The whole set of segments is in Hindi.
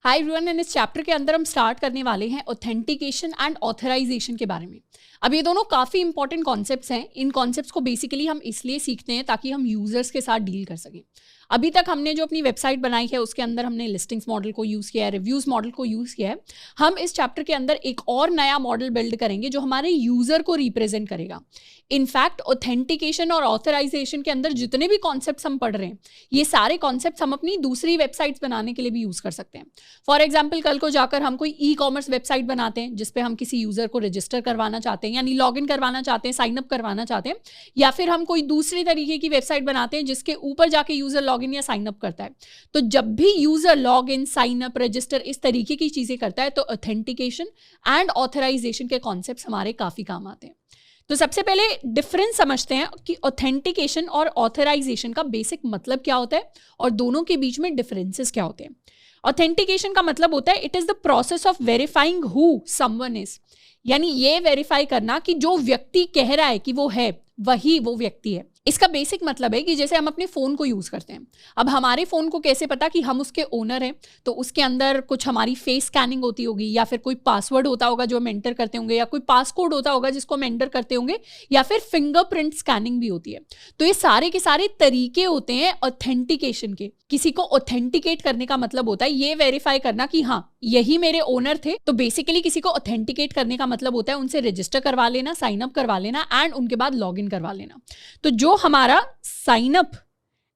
हाय एवरीवन, इस चैप्टर के अंदर हम स्टार्ट करने वाले हैं ऑथेंटिकेशन एंड ऑथराइजेशन के बारे में। अब ये दोनों काफ़ी इंपॉर्टेंट कॉन्सेप्ट्स हैं। इन कॉन्सेप्ट्स को बेसिकली हम इसलिए सीखते हैं ताकि हम यूजर्स के साथ डील कर सकें। अभी तक हमने जो अपनी वेबसाइट बनाई है उसके अंदर हमने लिस्टिंग्स मॉडल को यूज़ किया है, रिव्यूज़ मॉडल को यूज़ किया है। हम इस चैप्टर के अंदर एक और नया मॉडल बिल्ड करेंगे जो हमारे यूज़र को रिप्रेजेंट करेगा। इनफैक्ट ऑथेंटिकेशन और ऑथराइजेशन के अंदर जितने भी कॉन्सेप्ट्स हम पढ़ रहे हैं, ये सारे कॉन्सेप्ट्स हम अपनी दूसरी वेबसाइट्स बनाने के लिए भी यूज़ कर सकते हैं। फॉर एग्जाम्पल, कल को जाकर हम कोई ई कॉमर्स वेबसाइट बनाते हैं जिसपे हम किसी यूज़र को रजिस्टर करवाना चाहते हैं, यानी लॉगिन करवाना चाहते हैं, साइन अप करवाना चाहते हैं, या फिर हम कोई दूसरी तरीके की वेबसाइट बनाते हैं जिसके ऊपर जाके यूज़र लॉगिन या साइन अप करता है। तो जब भी user log in, sign up, register इस तरीके की चीज़ें करता है तो ऑथेंटिकेशन एंड ऑथराइजेशन के कॉन्सेप्ट्स हमारे काफ़ी काम आते हैं। तो सबसे पहले डिफरेंस समझते हैं कि ऑथेंटिकेशन और ऑथराइजेशन का बेसिक मतलब क्या होता है और दोनों के बीच में डिफरेंसेस क्या होते हैं। ऑथेंटिकेशन का मतलब होता है it is the process of verifying who someone is, यानी ये वेरीफाई करना कि जो व्यक्ति कह रहा है कि वो है वही वो व्यक्ति है। इसका बेसिक मतलब है कि जैसे हम अपने फ़ोन को यूज़ करते हैं, अब हमारे फ़ोन को कैसे पता कि हम उसके ओनर हैं? तो उसके अंदर कुछ हमारी फेस स्कैनिंग होती होगी, या फिर कोई पासवर्ड होता होगा जो हम एंटर करते होंगे, या कोई पासकोड होता होगा जिसको हम एंटर करते होंगे, या फिर फिंगरप्रिंट स्कैनिंग भी होती है। तो ये सारे के सारे तरीके होते हैं ऑथेंटिकेशन के। किसी को ऑथेंटिकेट करने का मतलब होता है ये वेरीफाई करना कि हाँ यही मेरे ओनर थे। तो बेसिकली किसी को ऑथेंटिकेट करने का मतलब होता है उनसे रजिस्टर करवा लेना, साइन अप करवा लेना एंड उनके बाद लॉगिन करवा लेना। तो जो हमारा साइन अप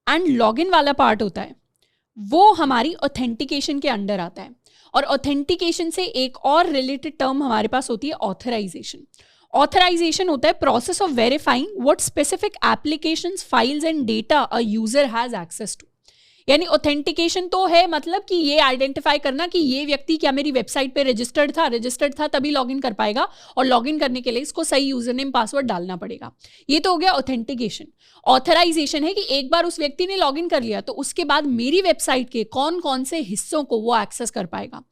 एंड लॉगिन वाला पार्ट होता है वो हमारी ऑथेंटिकेशन के अंडर आता है। और ऑथेंटिकेशन से एक और रिलेटेड टर्म हमारे पास होती है ऑथराइजेशन। ऑथराइजेशन होता है process of verifying what specific applications, files and data a user has access to. यानी ऑथेंटिकेशन तो है मतलब कि ये आइडेंटिफाई करना कि ये व्यक्ति क्या मेरी वेबसाइट पे रजिस्टर्ड था तभी लॉगिन कर पाएगा, और लॉगिन करने के लिए इसको सही यूजर नेम पासवर्ड डालना पड़ेगा। ये तो हो गया ऑथेंटिकेशन। ऑथराइजेशन है कि एक बार उस व्यक्ति ने लॉगिन कर लिया तो उसके बाद मेरी वेबसाइट के कौन कौन से हिस्सों को वो एक्सेस कर पाएगा,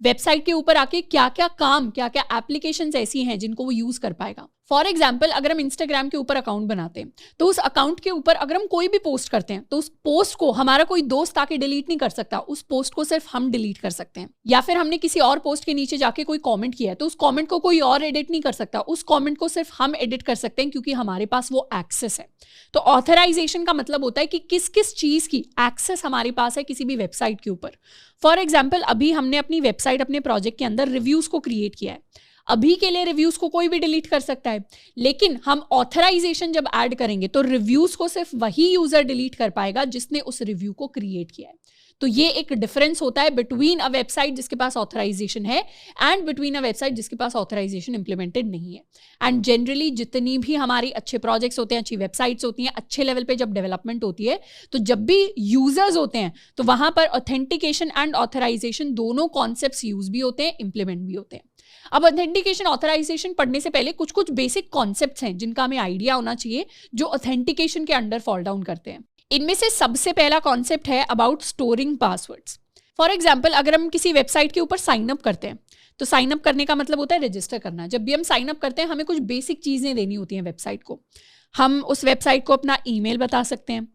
वेबसाइट के ऊपर आके क्या क्या काम, क्या क्या एप्लीकेशंस ऐसी हैं जिनको वो यूज कर पाएगा। फॉर एग्जाम्पल, अगर हम इंस्टाग्राम के ऊपर अकाउंट बनाते हैं तो उस अकाउंट के ऊपर अगर हम कोई भी पोस्ट करते हैं तो उस पोस्ट को हमारा कोई दोस्त आके डिलीट नहीं कर सकता, उस पोस्ट को सिर्फ हम डिलीट कर सकते हैं। या फिर हमने किसी और पोस्ट के नीचे जाके कोई कमेंट किया है तो उस कमेंट को कोई और एडिट नहीं कर सकता, उस कमेंट को सिर्फ हम एडिट कर सकते हैं क्योंकि हमारे पास वो एक्सेस है। तो ऑथराइजेशन का मतलब होता है कि किस किस चीज की एक्सेस हमारे पास है किसी भी वेबसाइट के ऊपर। फॉर एग्जाम्पल, अभी हमने अपनी वेबसाइट, अपने प्रोजेक्ट के अंदर रिव्यूज को क्रिएट किया है। अभी के लिए रिव्यूज को कोई भी डिलीट कर सकता है, लेकिन हम ऑथराइजेशन जब ऐड करेंगे तो रिव्यूज को सिर्फ वही यूजर डिलीट कर पाएगा जिसने उस रिव्यू को क्रिएट किया है। तो ये एक डिफरेंस होता है बिटवीन अ वेबसाइट जिसके पास ऑथराइजेशन है एंड बिटवीन अ वेबसाइट जिसके पास ऑथराइजेशन इंप्लीमेंटेड नहीं है। एंड जनरली जितनी भी हमारी अच्छे प्रोजेक्ट्स होते हैं, अच्छी वेबसाइट्स होती हैं, अच्छे लेवल पे जब डेवलपमेंट होती है तो जब भी यूजर्स होते हैं तो वहां पर ऑथेंटिकेशन एंड ऑथराइजेशन दोनों कॉन्सेप्ट्स यूज भी होते हैं, इंप्लीमेंट भी होते हैं। अब ऑथेंटिकेशन ऑथराइजेशन पढ़ने से पहले कुछ कुछ बेसिक कॉन्सेप्ट्स हैं जिनका हमें आइडिया होना चाहिए जो ऑथेंटिकेशन के अंडर फॉल डाउन करते हैं। इनमें से सबसे पहला कॉन्सेप्ट है about storing passwords. For example, अगर हम किसी वेबसाइट के ऊपर साइन अप करते हैं तो साइन अप करने का मतलब होता है रजिस्टर करना। जब भी हम साइन अप करते हैं हमें कुछ बेसिक चीज़ें देनी होती हैं वेबसाइट को। हम उस वेबसाइट को अपना ईमेल बता सकते हैं,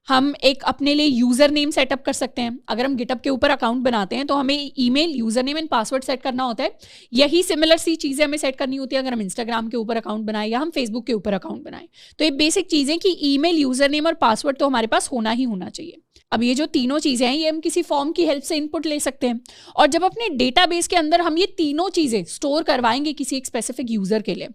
हम एक अपने लिए यूज़र नेम सेटअप कर सकते हैं। अगर हम गिटअप के ऊपर अकाउंट बनाते हैं तो हमें email, user name and password set करना होता है। यही सिमिलर सी चीज़ें हमें सेट करनी होती है अगर हम इंस्टाग्राम के ऊपर अकाउंट बनाएं या हम फेसबुक के ऊपर अकाउंट बनाएं। तो ये बेसिक चीज़ें कि ईमेल, यूज़र नेम और पासवर्ड तो हमारे पास होना ही होना चाहिए। अब ये जो तीनों चीज़ें हैं ये हम किसी फॉर्म की हेल्प से इनपुट ले सकते हैं, और जब अपने डेटाबेस के अंदर हम ये तीनों चीज़ें स्टोर करवाएंगे किसी एक स्पेसिफिक यूज़र के लिए,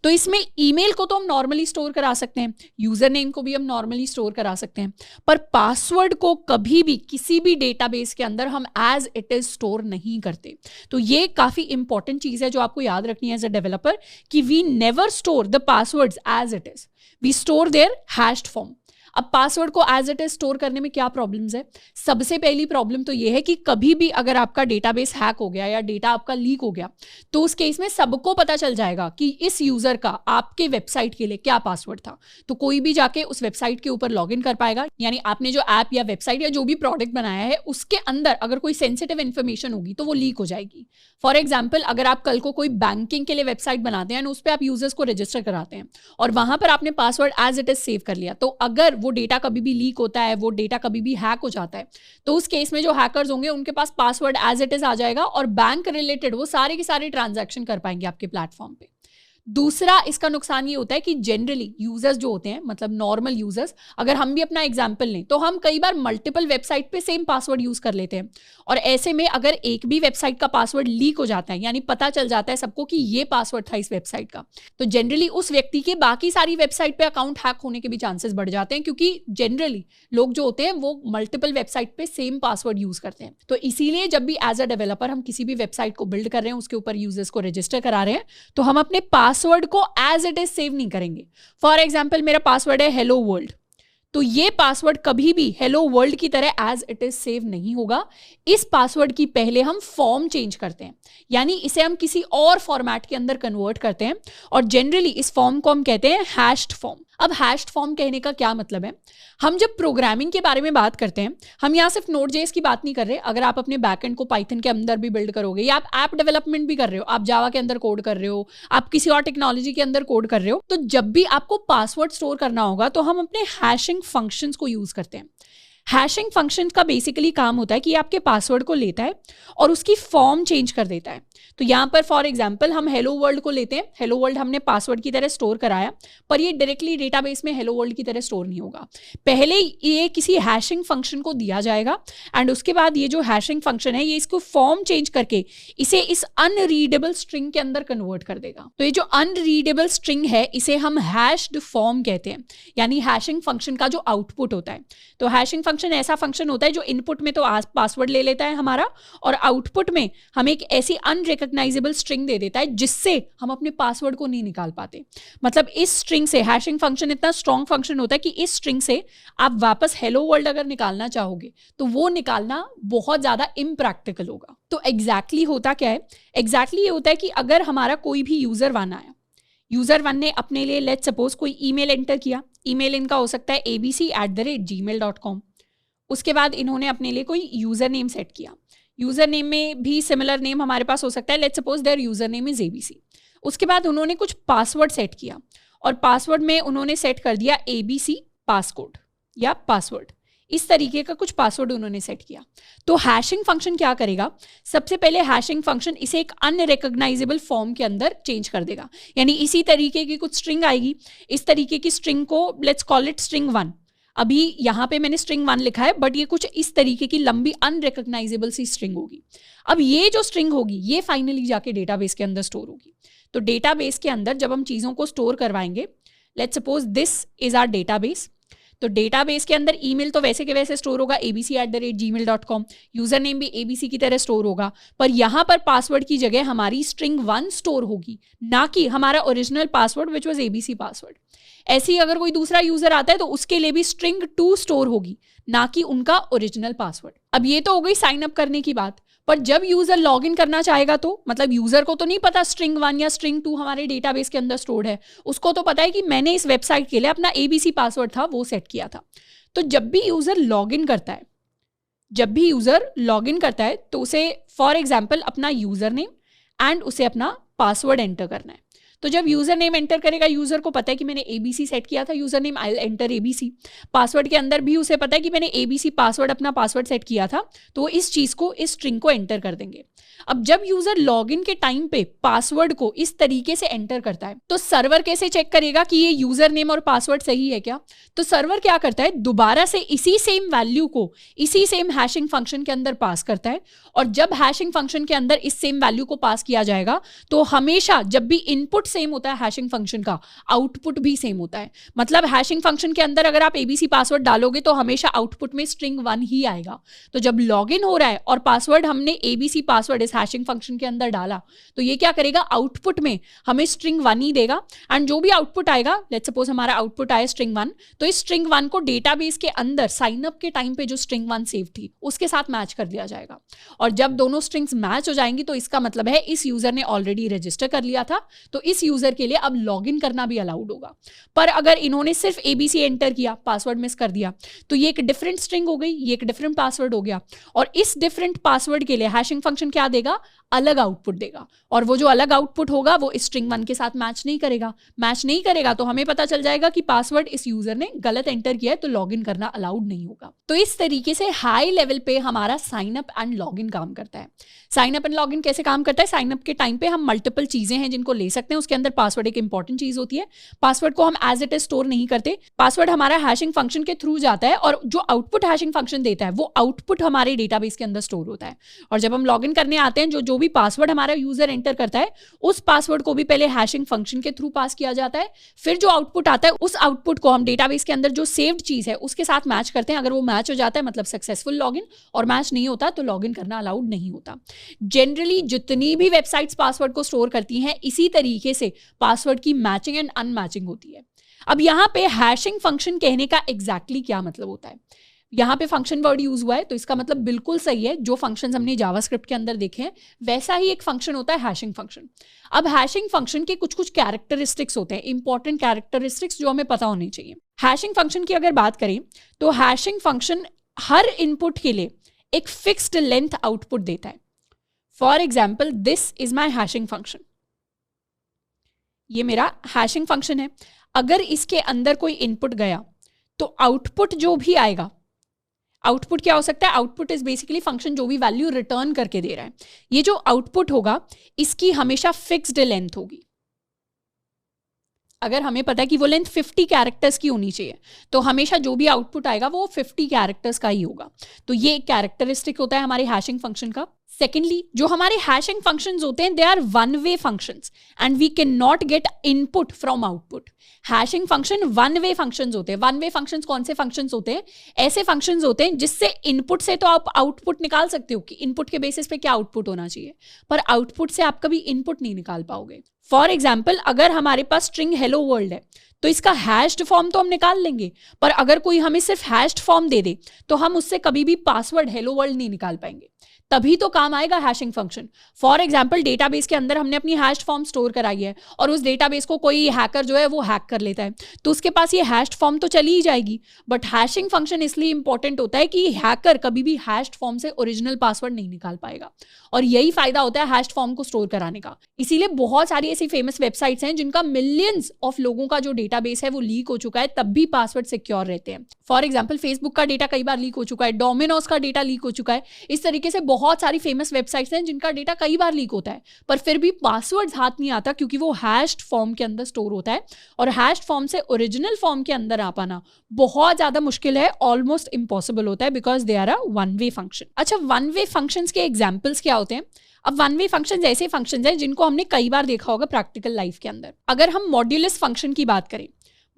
तो इसमें ईमेल को तो हम नॉर्मली स्टोर करा सकते हैं, यूज़र नेम को भी हम नॉर्मली स्टोर करा सकते हैं, पर पासवर्ड को कभी भी किसी भी डेटाबेस के अंदर हम एज इट इज स्टोर नहीं करते। तो ये काफ़ी इंपॉर्टेंट चीज़ है जो आपको याद रखनी है एज अ डेवलपर कि we never store the passwords as it is, we store their hashed form. अब पासवर्ड को एज इट इज स्टोर करने में क्या प्रॉब्लम्स है? सबसे पहली प्रॉब्लम तो ये है कि कभी भी अगर आपका डेटाबेस हैक हो गया या डेटा आपका लीक हो गया तो उस केस में सबको पता चल जाएगा कि इस यूजर का आपके वेबसाइट के लिए क्या पासवर्ड था। तो कोई भी जाके उस वेबसाइट के ऊपर लॉगिन कर पाएगा, यानी आपने जो ऐप या वेबसाइट या जो भी प्रोडक्ट बनाया है उसके अंदर अगर कोई सेंसिटिव इन्फॉर्मेशन होगी तो वो लीक हो जाएगी। फॉर एग्जाम्पल, अगर आप कल को कोई बैंकिंग के लिए वेबसाइट बनाते हैं उस पर आप यूजर्स को रजिस्टर कराते हैं और वहां पर आपने password as it is save कर लिया, तो अगर वो डेटा कभी भी लीक होता है, वो डेटा कभी भी हैक हो जाता है, तो उस केस में जो हैकर्स होंगे उनके पास पासवर्ड एज इट इज आ जाएगा और बैंक रिलेटेड वो सारे के सारे ट्रांजैक्शन कर पाएंगे आपके प्लेटफॉर्म पे। दूसरा इसका नुकसान ये होता है कि जनरली यूजर्स जो होते हैं, मतलब नॉर्मल यूजर्स, अगर हम भी अपना एग्जांपल लें तो हम कई बार मल्टीपल वेबसाइट पे सेम पासवर्ड यूज कर लेते हैं, और ऐसे में अगर एक भी वेबसाइट का पासवर्ड लीक हो जाता है, यानी पता चल जाता है सबको कि ये पासवर्ड था इस वेबसाइट का, तो जनरली उस व्यक्ति के बाकी सारी वेबसाइट पे अकाउंट हैक होने के भी चांसेस बढ़ जाते हैं, क्योंकि जनरली लोग जो होते हैं वो मल्टीपल वेबसाइट पे सेम पासवर्ड यूज करते हैं। तो इसीलिए जब भी एज अ डेवलपर हम किसी भी वेबसाइट को बिल्ड कर रहे हैं, उसके ऊपर यूजर्स को रजिस्टर करा रहे हैं, तो हम अपने पासवर्ड को एज इट इज सेव नहीं करेंगे। फॉर एग्जाम्पल मेरा पासवर्ड है हेलो वर्ल्ड, तो ये पासवर्ड कभी भी हेलो वर्ल्ड की तरह एज इट इज सेव नहीं होगा। इस पासवर्ड की पहले हम फॉर्म चेंज करते हैं, यानी इसे हम किसी और फॉर्मेट के अंदर कन्वर्ट करते हैं, और जनरली इस फॉर्म को हम कहते हैं हैश्ड फॉर्म। अब हैश्ड फॉर्म कहने का क्या मतलब है, हम जब प्रोग्रामिंग के बारे में बात करते हैं, हम यहाँ सिर्फ Node.js की बात नहीं कर रहे। अगर आप अपने बैकएंड को पाइथन के अंदर भी बिल्ड करोगे, या आप ऐप डेवलपमेंट भी कर रहे हो, आप जावा के अंदर कोड कर रहे हो, आप किसी और टेक्नोलॉजी के अंदर कोड कर रहे हो, तो जब भी आपको पासवर्ड स्टोर करना होगा तो हम अपने हैशिंग फंक्शंस को यूज करते हैं। हैशिंग फंक्शन का बेसिकली काम होता है कि आपके पासवर्ड को लेता है और उसकी फॉर्म चेंज कर देता है। तो यहाँ पर फॉर एग्जांपल हम हेलो वर्ल्ड को लेते हैं, हेलो वर्ल्ड हमने पासवर्ड की तरह स्टोर कराया, पर ये डायरेक्टली डेटाबेस में हेलो वर्ल्ड की तरह स्टोर नहीं होगा। पहले ये किसी हैशिंग फंक्शन को दिया जाएगा, एंड उसके बाद ये जो हैशिंग फंक्शन है ये इसको फॉर्म चेंज करके इसे इस अनरीडेबल स्ट्रिंग के अंदर कन्वर्ट कर देगा। तो ये जो अनरीडेबल स्ट्रिंग है इसे हम हैश्ड फॉर्म कहते हैं, यानी हैशिंग फंक्शन का जो आउटपुट होता है। तो हैशिंग फंक्शन ऐसा फंक्शन होता है जो इनपुट में तो पासवर्ड ले लेता है हमारा, और आउटपुट में हम एक ऐसी अनरिकॉग्नाइजेबल स्ट्रिंग दे देता है जिससे हम अपने पासवर्ड को नहीं निकाल पाते। मतलब इस स्ट्रिंग से, हैशिंग फंक्शन इतना स्ट्रॉन्ग फंक्शन होता है कि इस स्ट्रिंग से आप वापस हेलो वर्ल्ड अगर निकालना चाहोगे तो वो निकालना बहुत ज्यादा इम्प्रैक्टिकल होगा। तो एग्जैक्टली होता क्या है, एग्जैक्टली ये होता है कि अगर हमारा कोई भी यूजर वन आया, यूजर वन ने अपने लिए लेट्स सपोज कोई ईमेल एंटर किया, ईमेल इनका हो सकता है abc@gmail.com। उसके बाद इन्होंने अपने लिए कोई यूजर नेम सेट किया, यूजर नेम में भी सिमिलर नेम हमारे पास हो सकता है, let's suppose their user name is abc। उसके बाद उन्होंने कुछ पासवर्ड सेट किया, और पासवर्ड में उन्होंने सेट कर दिया abc पासकोड या पासवर्ड, इस तरीके का कुछ पासवर्ड उन्होंने सेट किया। तो हैशिंग फंक्शन क्या करेगा, सबसे पहले हैशिंग फंक्शन इसे एक अनरिकॉग्नाइजेबल फॉर्म के अंदर चेंज कर देगा, यानी इसी तरीके की कुछ स्ट्रिंग आएगी, इस तरीके की स्ट्रिंग को लेट्स कॉल इट स्ट्रिंग 1। अभी यहाँ पे मैंने स्ट्रिंग 1 लिखा है, बट ये कुछ इस तरीके की लंबी अनरिकॉग्नाइजेबल सी स्ट्रिंग होगी। अब ये जो स्ट्रिंग होगी ये फाइनली जाके डेटाबेस के अंदर स्टोर होगी। तो डेटाबेस के अंदर जब हम चीज़ों को स्टोर करवाएंगे, let's suppose this is our database, तो डेटाबेस के अंदर ईमेल तो वैसे के वैसे स्टोर होगा abc@gmail.com, यूजर नेम भी abc की तरह स्टोर होगा, पर यहाँ पर पासवर्ड की जगह हमारी स्ट्रिंग 1 स्टोर होगी, ना कि हमारा original password which was abc password. ऐसे ही अगर कोई दूसरा यूजर आता है तो उसके लिए भी स्ट्रिंग 2 स्टोर होगी, ना कि उनका ओरिजिनल पासवर्ड। अब ये तो हो गई साइन अप करने की बात, पर जब यूजर लॉग इन करना चाहेगा तो मतलब यूजर को तो नहीं पता स्ट्रिंग 1 या स्ट्रिंग 2 हमारे डेटाबेस के अंदर स्टोर्ड है, उसको तो पता है कि मैंने इस वेबसाइट के लिए अपना abc पासवर्ड था वो सेट किया था। तो जब भी यूजर लॉग इन करता है, तो उसे फॉर एग्जाम्पल अपना यूजर नेम एंड उसे अपना पासवर्ड एंटर करना है। तो जब यूजर नेम एंटर करेगा, यूजर को पता है कि मैंने abc सेट किया था, user name I will enter abc। Password के अंदर भी उसे पता है कि मैंने abc पासवर्ड अपना पासवर्ड सेट किया था, तो वो इस चीज को, इस स्ट्रिंग को एंटर कर देंगे। अब जब यूजर लॉगिन के टाइम पे पासवर्ड को इस तरीके से एंटर करता है, तो सर्वर कैसे चेक करेगा कि ये यूजर नेम और पासवर्ड सही है क्या? तो सर्वर क्या करता है, दोबारा से इसी सेम वैल्यू को इसी सेम हैशिंग फंक्शन के अंदर पास करता है, और जब हैशिंग फंक्शन के अंदर इस सेम वैल्यू को पास किया जाएगा तो हमेशा जब भी इनपुट सेम होता है हैशिंग फंक्शन का, आउटपुट भी सेम होता है। मतलब हैशिंग फंक्शन के अंदर अगर आप abc पासवर्ड डालोगे तो हमेशा आउटपुट में स्ट्रिंग 1 ही आएगा। तो जब लॉगिन हो रहा है और पासवर्ड हमने abc पासवर्ड इस हैशिंग फंक्शन के अंदर डाला, तो ये क्या करेगा, आउटपुट में हमें स्ट्रिंग 1 ही देगा, एंड जो भी आउटपुट आएगा, लेट्स सपोज हमारा आउटपुट आया स्ट्रिंग 1, तो इस स्ट्रिंग 1 को डेटाबेस के अंदर साइन अप के टाइम पे जो स्ट्रिंग 1 सेव थी उसके साथ मैच कर दिया जाएगा। और जब दोनों स्ट्रिंग्स मैच हो जाएंगी तो इसका मतलब है इस यूजर ने ऑलरेडी रजिस्टर कर लिया था, तो इस यूजर के लिए अब लॉगिन करना भी अलाउड होगा। पर अगर इन्होंने सिर्फ abc एंटर किया, पासवर्ड मिस कर दिया, तो ये एक डिफरेंट स्ट्रिंग हो गई, ये एक डिफरेंट पासवर्ड हो गया, और इस डिफरेंट पासवर्ड के लिए हैशिंग फंक्शन क्या देगा, अलग आउटपुट देगा, और वो जो अलग आउटपुट होगा वो स्ट्रिंग 1 के साथ मैच नहीं करेगा तो हमें पता चल जाएगा कि पासवर्ड इस यूजर ने गलत एंटर किया है, तो लॉगिन करना अलाउड नहीं होगा। तो इस तरीके से हाई लेवल पे हमारा साइन अप एंड लॉगिन काम करता है। साइन अप एंड लॉगिन कैसे काम करता है? साइन अप के टाइम पे हम मल्टीपल चीजें हैं जिनको ले सकते हैं, उसके अंदर पासवर्ड एक इंपॉर्टेंट चीज होती है। पासवर्ड को हम एज इट इज स्टोर नहीं करते, पासवर्ड हमारा हैशिंग फंक्शन के थ्रू जाता है, और जो आउटपुट हैशिंग फंक्शन देता है वो आउटपुट हमारे डेटाबेस के अंदर स्टोर होता है। और जब हम लॉगिन करने आते हैं, जो भी पासवर्ड हमारा यूजर एंटर करता है उस पासवर्ड को भी पहले हैशिंग फंक्शन के थ्रू पास किया जाता है, फिर जो आउटपुट आता है उस आउटपुट को हम डेटाबेस के अंदर जो सेव्ड चीज है उसके साथ मैच करते हैं। अगर वो मैच हो जाता है मतलब सक्सेसफुल लॉगिन, और मैच नहीं होता तो लॉगिन करना अलाउड नहीं होता। जनरली जितनी भी वेबसाइट्स पासवर्ड को स्टोर करती हैं इसी तरीके से पासवर्ड की मैचिंग एंड अनमैचिंग होती है। अब यहाँ पे हैशिंग फंक्शन कहने का एग्जैक्टली क्या मतलब होता है? यहाँ पे फंक्शन वर्ड यूज हुआ है तो इसका मतलब बिल्कुल सही है, जो फंक्शंस हमने जावास्क्रिप्ट के अंदर देखे हैं वैसा ही एक फंक्शन होता है हैशिंग फंक्शन। अब हैशिंग फंक्शन के कुछ कैरेक्टरिस्टिक्स होते हैं, इंपॉर्टेंट कैरेक्टरिस्टिक्स जो हमें पता होनी चाहिए। हैशिंग फंक्शन की अगर बात करें तो हैशिंग फंक्शन हर इनपुट के लिए एक फिक्स्ड लेंथ आउटपुट देता है। For example, this is my hashing function, ये मेरा हैशिंग फंक्शन है। अगर इसके अंदर कोई इनपुट गया तो आउटपुट जो भी आएगा, आउटपुट क्या हो सकता है? आउटपुट इज बेसिकली फंक्शन जो भी वैल्यू रिटर्न करके दे रहा है, ये जो आउटपुट होगा इसकी हमेशा फिक्स्ड लेंथ होगी। अगर हमें पता है कि वो लेंथ 50 कैरेक्टर्स की होनी चाहिए तो हमेशा जो भी आउटपुट आएगा वो 50 कैरेक्टर्स का ही होगा। तो ये एक कैरेक्टरिस्टिक होता है हमारे हैशिंग फंक्शन का। सेकेंडली, जो हमारे हैशिंग फंक्शंस होते हैं they are one way functions and we can not get input from output. Hashing function one way functions होते हैं। वन वे फंक्शंस कौन से फंक्शंस होते हैं? ऐसे फंक्शंस होते हैं जिससे इनपुट से तो आप आउटपुट निकाल सकते हो कि इनपुट के बेसिस पे क्या आउटपुट होना चाहिए, पर आउटपुट से आप कभी इनपुट नहीं निकाल पाओगे। फॉर एग्जाम्पल, अगर हमारे पास स्ट्रिंग हेलो वर्ल्ड है तो इसका हैश्ड फॉर्म तो हम निकाल लेंगे, पर अगर कोई हमें सिर्फ हैश्ड फॉर्म दे दे तो हम उससे कभी भी पासवर्ड हेलो वर्ल्ड नहीं निकाल पाएंगे। तभी तो काम आएगा hashing function. For example, database के अंदर हमने अपनी हैश्ड फॉर्म स्टोर कराई है और उस डेटाबेस को कोई हैकर जो है वो हैक कर लेता है तो उसके पास ये हैश्ड फॉर्म तो चली ही जाएगी। बट हैशिंग फंक्शन इसलिए इंपॉर्टेंट होता है कि हैकर कभी भी हैश्ड फॉर्म से ओरिजिनल पासवर्ड नहीं निकाल पाएगा, और यही फायदा होता है हैश्ड फॉर्म को स्टोर कराने का। इसीलिए बहुत सारी ऐसी फेमस वेबसाइट्स हैं जिनका मिलियंस ऑफ लोगों का जो डेटाबेस है वो लीक हो चुका है, तब भी पासवर्ड सिक्योर रहते हैं। फॉर एग्जाम्पल, फेसबुक का डेटा कई बार लीक हो चुका है, डोमिनोज का डेटा लीक हो चुका है। इस तरीके से बहुत सारी फेमस वेबसाइट्स हैं जिनका डेटा कई बार लीक होता है, पर फिर भी पासवर्ड हाथ नहीं आता क्योंकि वो हैश्ड फॉर्म के अंदर स्टोर होता है, और हैश्ड फॉर्म से ओरिजिनल फॉर्म के अंदर आ पाना बहुत ज्यादा मुश्किल है, ऑलमोस्ट इम्पॉसिबल होता है, because they are a one way function. अच्छा, वन वे फंक्शंस के एग्जाम्पल्स क्या होते हैं? अब वन वे फंक्शंस ऐसे फंक्शंस हैं जिनको हमने कई बार देखा होगा प्रैक्टिकल लाइफ के अंदर। अगर हम मॉड्यूलस फंक्शन की बात करें,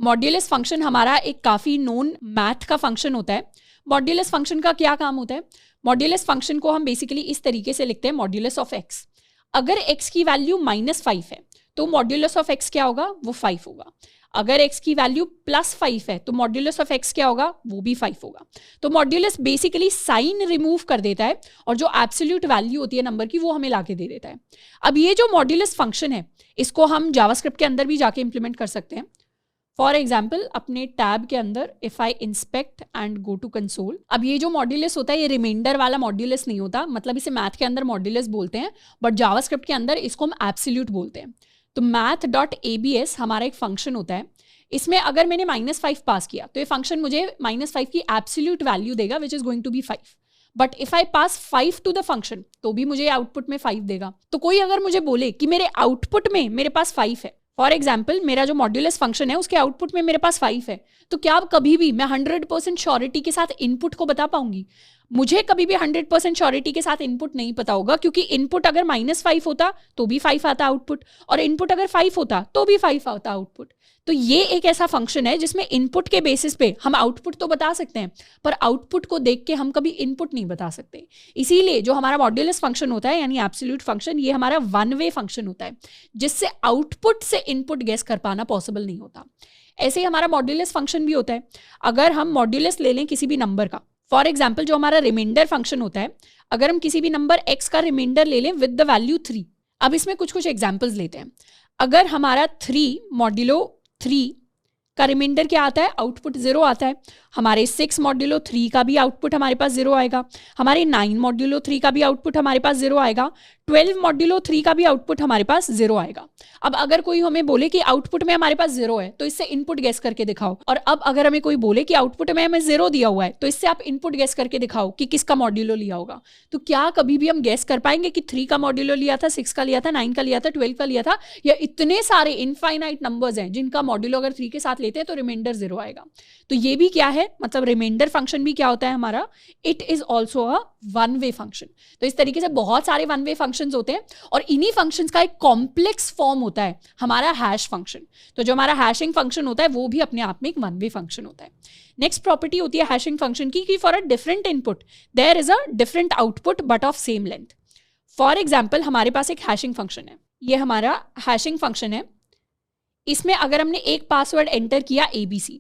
मॉड्यूलस फंक्शन हमारा एक काफी नोन मैथ का फंक्शन होता है। मॉड्यूलस फंक्शन का क्या काम होता है? मॉड्यूलस फंक्शन को हम बेसिकली इस तरीके से लिखते हैं, मॉड्यूलस ऑफ एक्स। अगर एक्स की वैल्यू -5 है तो मॉड्यूलस ऑफ एक्स क्या होगा? वो 5 होगा। अगर x की वैल्यू +5 है तो मॉड्यूलस ऑफ x क्या होगा? वो भी 5 होगा। तो मॉड्यूलस बेसिकली साइन रिमूव कर देता है और जो एब्सोल्यूट वैल्यू होती है नंबर की वो हमें लाके दे देता है। अब ये जो मॉड्यूलस फंक्शन है इसको हम जावास्क्रिप्ट के अंदर भी जाके इंप्लीमेंट कर सकते हैं। फॉर एग्जाम्पल, अपने टैब के अंदर if I inspect and go to console, अब ये जो मॉड्यूलस होता है ये रिमाइंडर वाला मॉड्यूलस नहीं होता, मतलब इसे मैथ के अंदर मॉड्यूलस बोलते हैं, बट जावास्क्रिप्ट के अंदर इसको हम एब्सोल्यूट बोलते हैं। तो math.abs हमारा एक फंक्शन होता है, इसमें अगर मैंने -5 पास किया तो ये फंक्शन मुझे -5 की एब्सोल्यूट वैल्यू देगा which is going to be 5। But if I pass 5 to the function तो भी मुझे आउटपुट में 5 देगा। तो कोई अगर मुझे बोले कि मेरे आउटपुट में मेरे पास 5 है, फॉर एग्जाम्पल मेरा जो मॉड्यूलस फंक्शन है उसके आउटपुट में मेरे पास 5 है, तो क्या अब कभी भी मैं 100% श्योरिटी के साथ इनपुट को बता पाऊंगी? मुझे कभी भी 100% श्योरिटी के साथ इनपुट नहीं पता होगा, क्योंकि इनपुट अगर -5 होता तो भी 5 आता आउटपुट, और इनपुट अगर 5 होता तो भी 5 आता आउटपुट। तो ये एक ऐसा फंक्शन है जिसमें इनपुट के बेसिस पे हम आउटपुट तो बता सकते हैं, पर आउटपुट को देख के हम कभी इनपुट नहीं बता सकते। इसीलिए जो हमारा मॉड्यूलस फंक्शन होता है यानी एब्सोल्यूट फंक्शन, ये हमारा वन वे फंक्शन होता है जिससे आउटपुट से इनपुट गेस कर पाना पॉसिबल नहीं होता। ऐसे ही हमारा मॉड्यूलस फंक्शन भी होता है। अगर हम मॉड्यूलस ले लें किसी भी नंबर का, फॉर एग्जाम्पल जो हमारा रिमाइंडर फंक्शन होता है, अगर हम किसी भी नंबर x का रिमाइंडर ले लें विद द वैल्यू 3, अब इसमें कुछ एग्जाम्पल्स लेते हैं। अगर हमारा 3 मॉड्यूलो 3 का रिमाइंडर क्या आता है, आउटपुट 0 आता है। हमारे 6 मॉड्यूलो 3 का भी आउटपुट हमारे पास 0 आएगा। हमारे 9 मॉड्यूलो 3 का भी आउटपुट हमारे पास 0 आएगा। 12 मॉड्यूलो 3 का भी आउटपुट हमारे पास 0 आएगा। अब अगर कोई हमें बोले कि आउटपुट में हमारे पास 0 है तो इससे इनपुट गेस करके दिखाओ। और अब अगर हमें कोई बोले कि आउटपुट में हमें 0 दिया हुआ है तो इससे आप इनपुट गेस करके दिखाओ कि किसका मॉड्यूलो लिया होगा। तो क्या कभी भी हम गेस कर पाएंगे कि 3 का मॉड्यूलो लिया था, 6 का लिया था, 9 का लिया था, 12 का लिया था, या इतने सारे इनफाइनाइट नंबर्स हैं जिनका मॉड्यूलो अगर 3 के साथ लेते हैं तो रिमाइंडर 0 आएगा। तो ये भी क्या है, मतलब रिमाइंडर फंक्शन भी क्या होता है हमारा, it is also a one way function. तो इस तरीके से बहुत सारे वन वे फंक्शंस होते हैं और इन्हीं फंक्शंस का एक कॉम्प्लेक्स फॉर्म होता है हमारा हैश फंक्शन। तो जो हमारा हैशिंग फंक्शन होता है वो भी अपने आप में एक वन वे फंक्शन होता है। नेक्स्ट प्रॉपर्टी होती है हैशिंग फंक्शन की कि for a different input there is a different output but of same length. For example हमारे पास एक हैशिंग फंक्शन है, ये हमारा हैशिंग फंक्शन है। इसमें अगर हमने एक पासवर्ड एंटर किया ABC,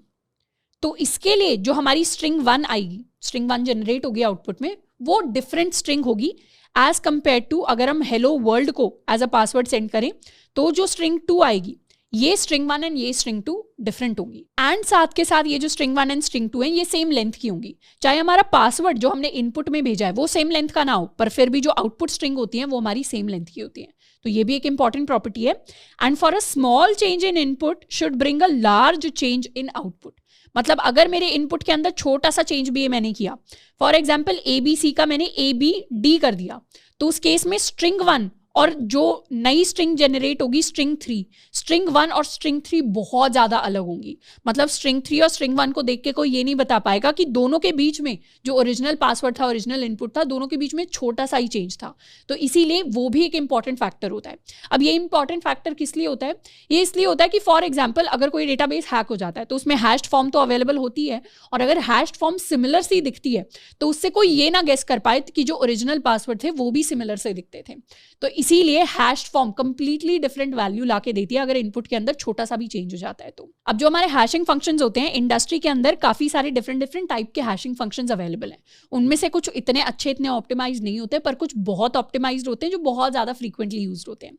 तो इसके लिए जो हमारी स्ट्रिंग 1 आएगी, स्ट्रिंग 1 जनरेट होगी आउटपुट में, वो डिफरेंट स्ट्रिंग होगी एज कंपेयर टू अगर हम हेलो वर्ल्ड को एज अ पासवर्ड सेंड करें तो जो स्ट्रिंग 2 आएगी, ये स्ट्रिंग 1 एंड ये स्ट्रिंग 2 डिफरेंट होगी। एंड साथ के साथ ये जो स्ट्रिंग 1 एंड स्ट्रिंग 2 है ये सेम लेंथ की होंगी। चाहे हमारा पासवर्ड जो हमने इनपुट में भेजा है वो सेम लेंथ का ना हो, पर फिर भी जो आउटपुट स्ट्रिंग होती है वो हमारी सेम लेंथ की होती है। तो ये भी एक इंपॉर्टेंट प्रॉपर्टी है। And for a small change in input should bring a large change in output. मतलब अगर मेरे इनपुट के अंदर छोटा सा चेंज भी मैंने किया, फॉर एग्जाम्पल ABC का मैंने ABD कर दिया, तो उस केस में स्ट्रिंग 1 और जो नई स्ट्रिंग जनरेट होगी स्ट्रिंग 3, स्ट्रिंग 1 और स्ट्रिंग 3 बहुत ज़्यादा अलग होंगी। मतलब स्ट्रिंग 3 और स्ट्रिंग 1 को देख के कोई ये नहीं बता पाएगा कि दोनों के बीच में जो ओरिजिनल पासवर्ड था, ओरिजिनल इनपुट था, दोनों के बीच में छोटा सा ही चेंज था। तो इसीलिए वो भी एक इंपॉर्टेंट फैक्टर होता है। अब ये इंपॉर्टेंट फैक्टर किस लिए होता है, ये इसलिए होता है कि फॉर एग्जाम्पल अगर कोई डेटाबेस हैक हो जाता है तो उसमें हैश्ड फॉर्म तो अवेलेबल होती है, और अगर हैश्ड फॉर्म सिमिलर सी दिखती है तो उससे कोई ये ना गेस कर पाए कि जो ओरिजिनल पासवर्ड थे वो भी सिमिलर से दिखते थे। तो इसीलिए hatched form completely different value लाके देती है अगर इनपुट के अंदर छोटा सा भी चेंज हो जाता है तो। अब जो हमारे हैशिंग फंक्शंस होते हैं, इंडस्ट्री के अंदर काफी सारे डिफरेंट टाइप के हैशिंग फंक्शंस अवेलेबल हैं। उनमें से कुछ इतने अच्छे, इतने ऑप्टिमाइज नहीं होते, पर कुछ बहुत ऑप्टिमाइज्ड होते हैं जो बहुत ज्यादा फ्रीक्वेंटली यूज्ड होते हैं।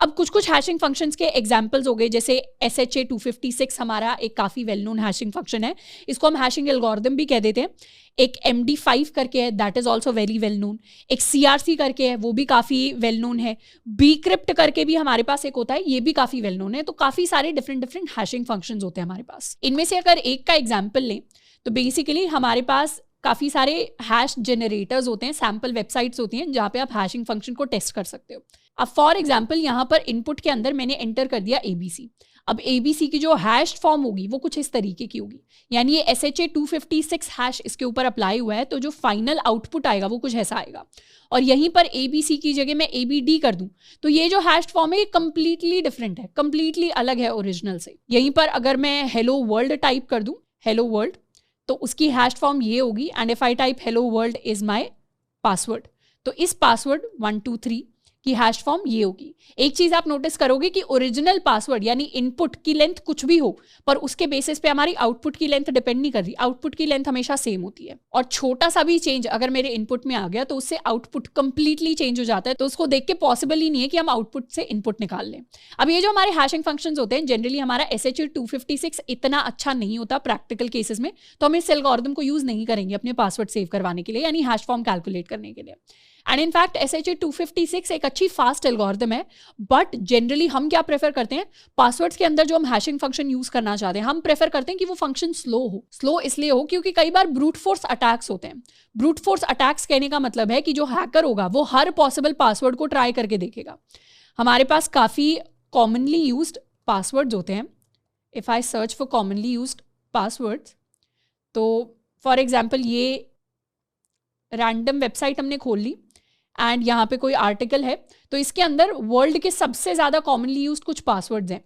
अब कुछ हैशिंग फंक्शंस के एग्जांपल्स हो गए, जैसे SHA-256 हमारा एक काफ़ी वेल नोन हैशिंग फंक्शन है। इसको हम हैशिंग एल्गोरिदम भी कह देते हैं। एक MD5 करके है, that is also very well known. एक CRC करके है, वो भी काफ़ी वेल नोन है। Bcrypt करके भी हमारे पास एक होता है, ये भी काफ़ी वेल नोन है। तो काफ़ी सारे डिफरेंट हैशिंग फंक्शंस होते हैं हमारे पास। इनमें से अगर एक का एग्जाम्पल लें तो बेसिकली हमारे पास काफ़ी सारे हैश जनरेटर्स होते हैं, सैम्पल वेबसाइट्स होती हैं जहाँ पे आप हैशिंग फंक्शन को टेस्ट कर सकते हो। अब फॉर एग्जाम्पल यहाँ पर इनपुट के अंदर मैंने एंटर कर दिया ABC। अब ABC की जो हैश फॉर्म होगी वो कुछ इस तरीके की होगी, यानी ये SHA-256 हैश इसके ऊपर अप्लाई हुआ है, तो जो फाइनल आउटपुट आएगा वो कुछ ऐसा आएगा। और यहीं पर ABC की जगह मैं ABD कर दूं तो ये जो हैश फॉर्म है ये कंप्लीटली डिफरेंट है, कंप्लीटली अलग है ओरिजिनल से। यहीं पर अगर मैं हेलो वर्ल्ड टाइप कर दूं, हेलो वर्ल्ड, तो उसकी हैश फॉर्म ये होगी। And if I type hello world is my password, तो इस पासवर्ड 1 2 3 की हैश फॉर्म ये होगी। एक चीज आप नोटिस करोगे कि ओरिजिनल पासवर्ड यानी इनपुट की लेंथ कुछ भी हो, पर उसके बेसिस पे हमारी आउटपुट की लेंथ डिपेंड नहीं कर रही। आउटपुट की लेंथ हमेशा सेम होती है, और छोटा सा भी चेंज अगर मेरे इनपुट में आ गया तो उससे आउटपुट कंप्लीटली चेंज हो जाता है। तो उसको देख के पॉसिबल ही नहीं है कि हम आउटपुट से इनपुट निकाल लें। अब ये जो हमारे हैशिंग फंक्शंस होते हैं, जनरली हमारा SHA-256 इतना अच्छा नहीं होता प्रैक्टिकल केसेस में, तो हम इस एल्गोरिदम को यूज नहीं करेंगे अपने पासवर्ड सेव करवाने के लिए, यानी हैश फॉर्म कैलकुलेट करने के लिए। एंड इन फैक्ट SHA-256 एक अच्छी फास्ट एल्गोरिदम है, बट जनरली हम क्या प्रेफर करते हैं, पासवर्ड्स के अंदर जो हम हैशिंग फंक्शन यूज करना चाहते हैं, हम प्रेफर करते हैं कि वो फंक्शन स्लो हो। स्लो इसलिए हो क्योंकि कई बार ब्रूट फोर्स अटैक्स होते हैं। ब्रूट फोर्स अटैक्स कहने का मतलब है कि जो हैकर होगा वो हर पॉसिबल पासवर्ड को ट्राई करके देखेगा। हमारे पास काफ़ी कॉमनली यूज्ड पासवर्ड्स होते हैं। If I search for commonly used passwords, तो फॉर एग्जाम्पल ये रैंडम वेबसाइट हमने खोल ली एंड यहाँ पे कोई आर्टिकल है, तो इसके अंदर वर्ल्ड के सबसे ज़्यादा कॉमनली यूज्ड कुछ पासवर्ड्स हैं।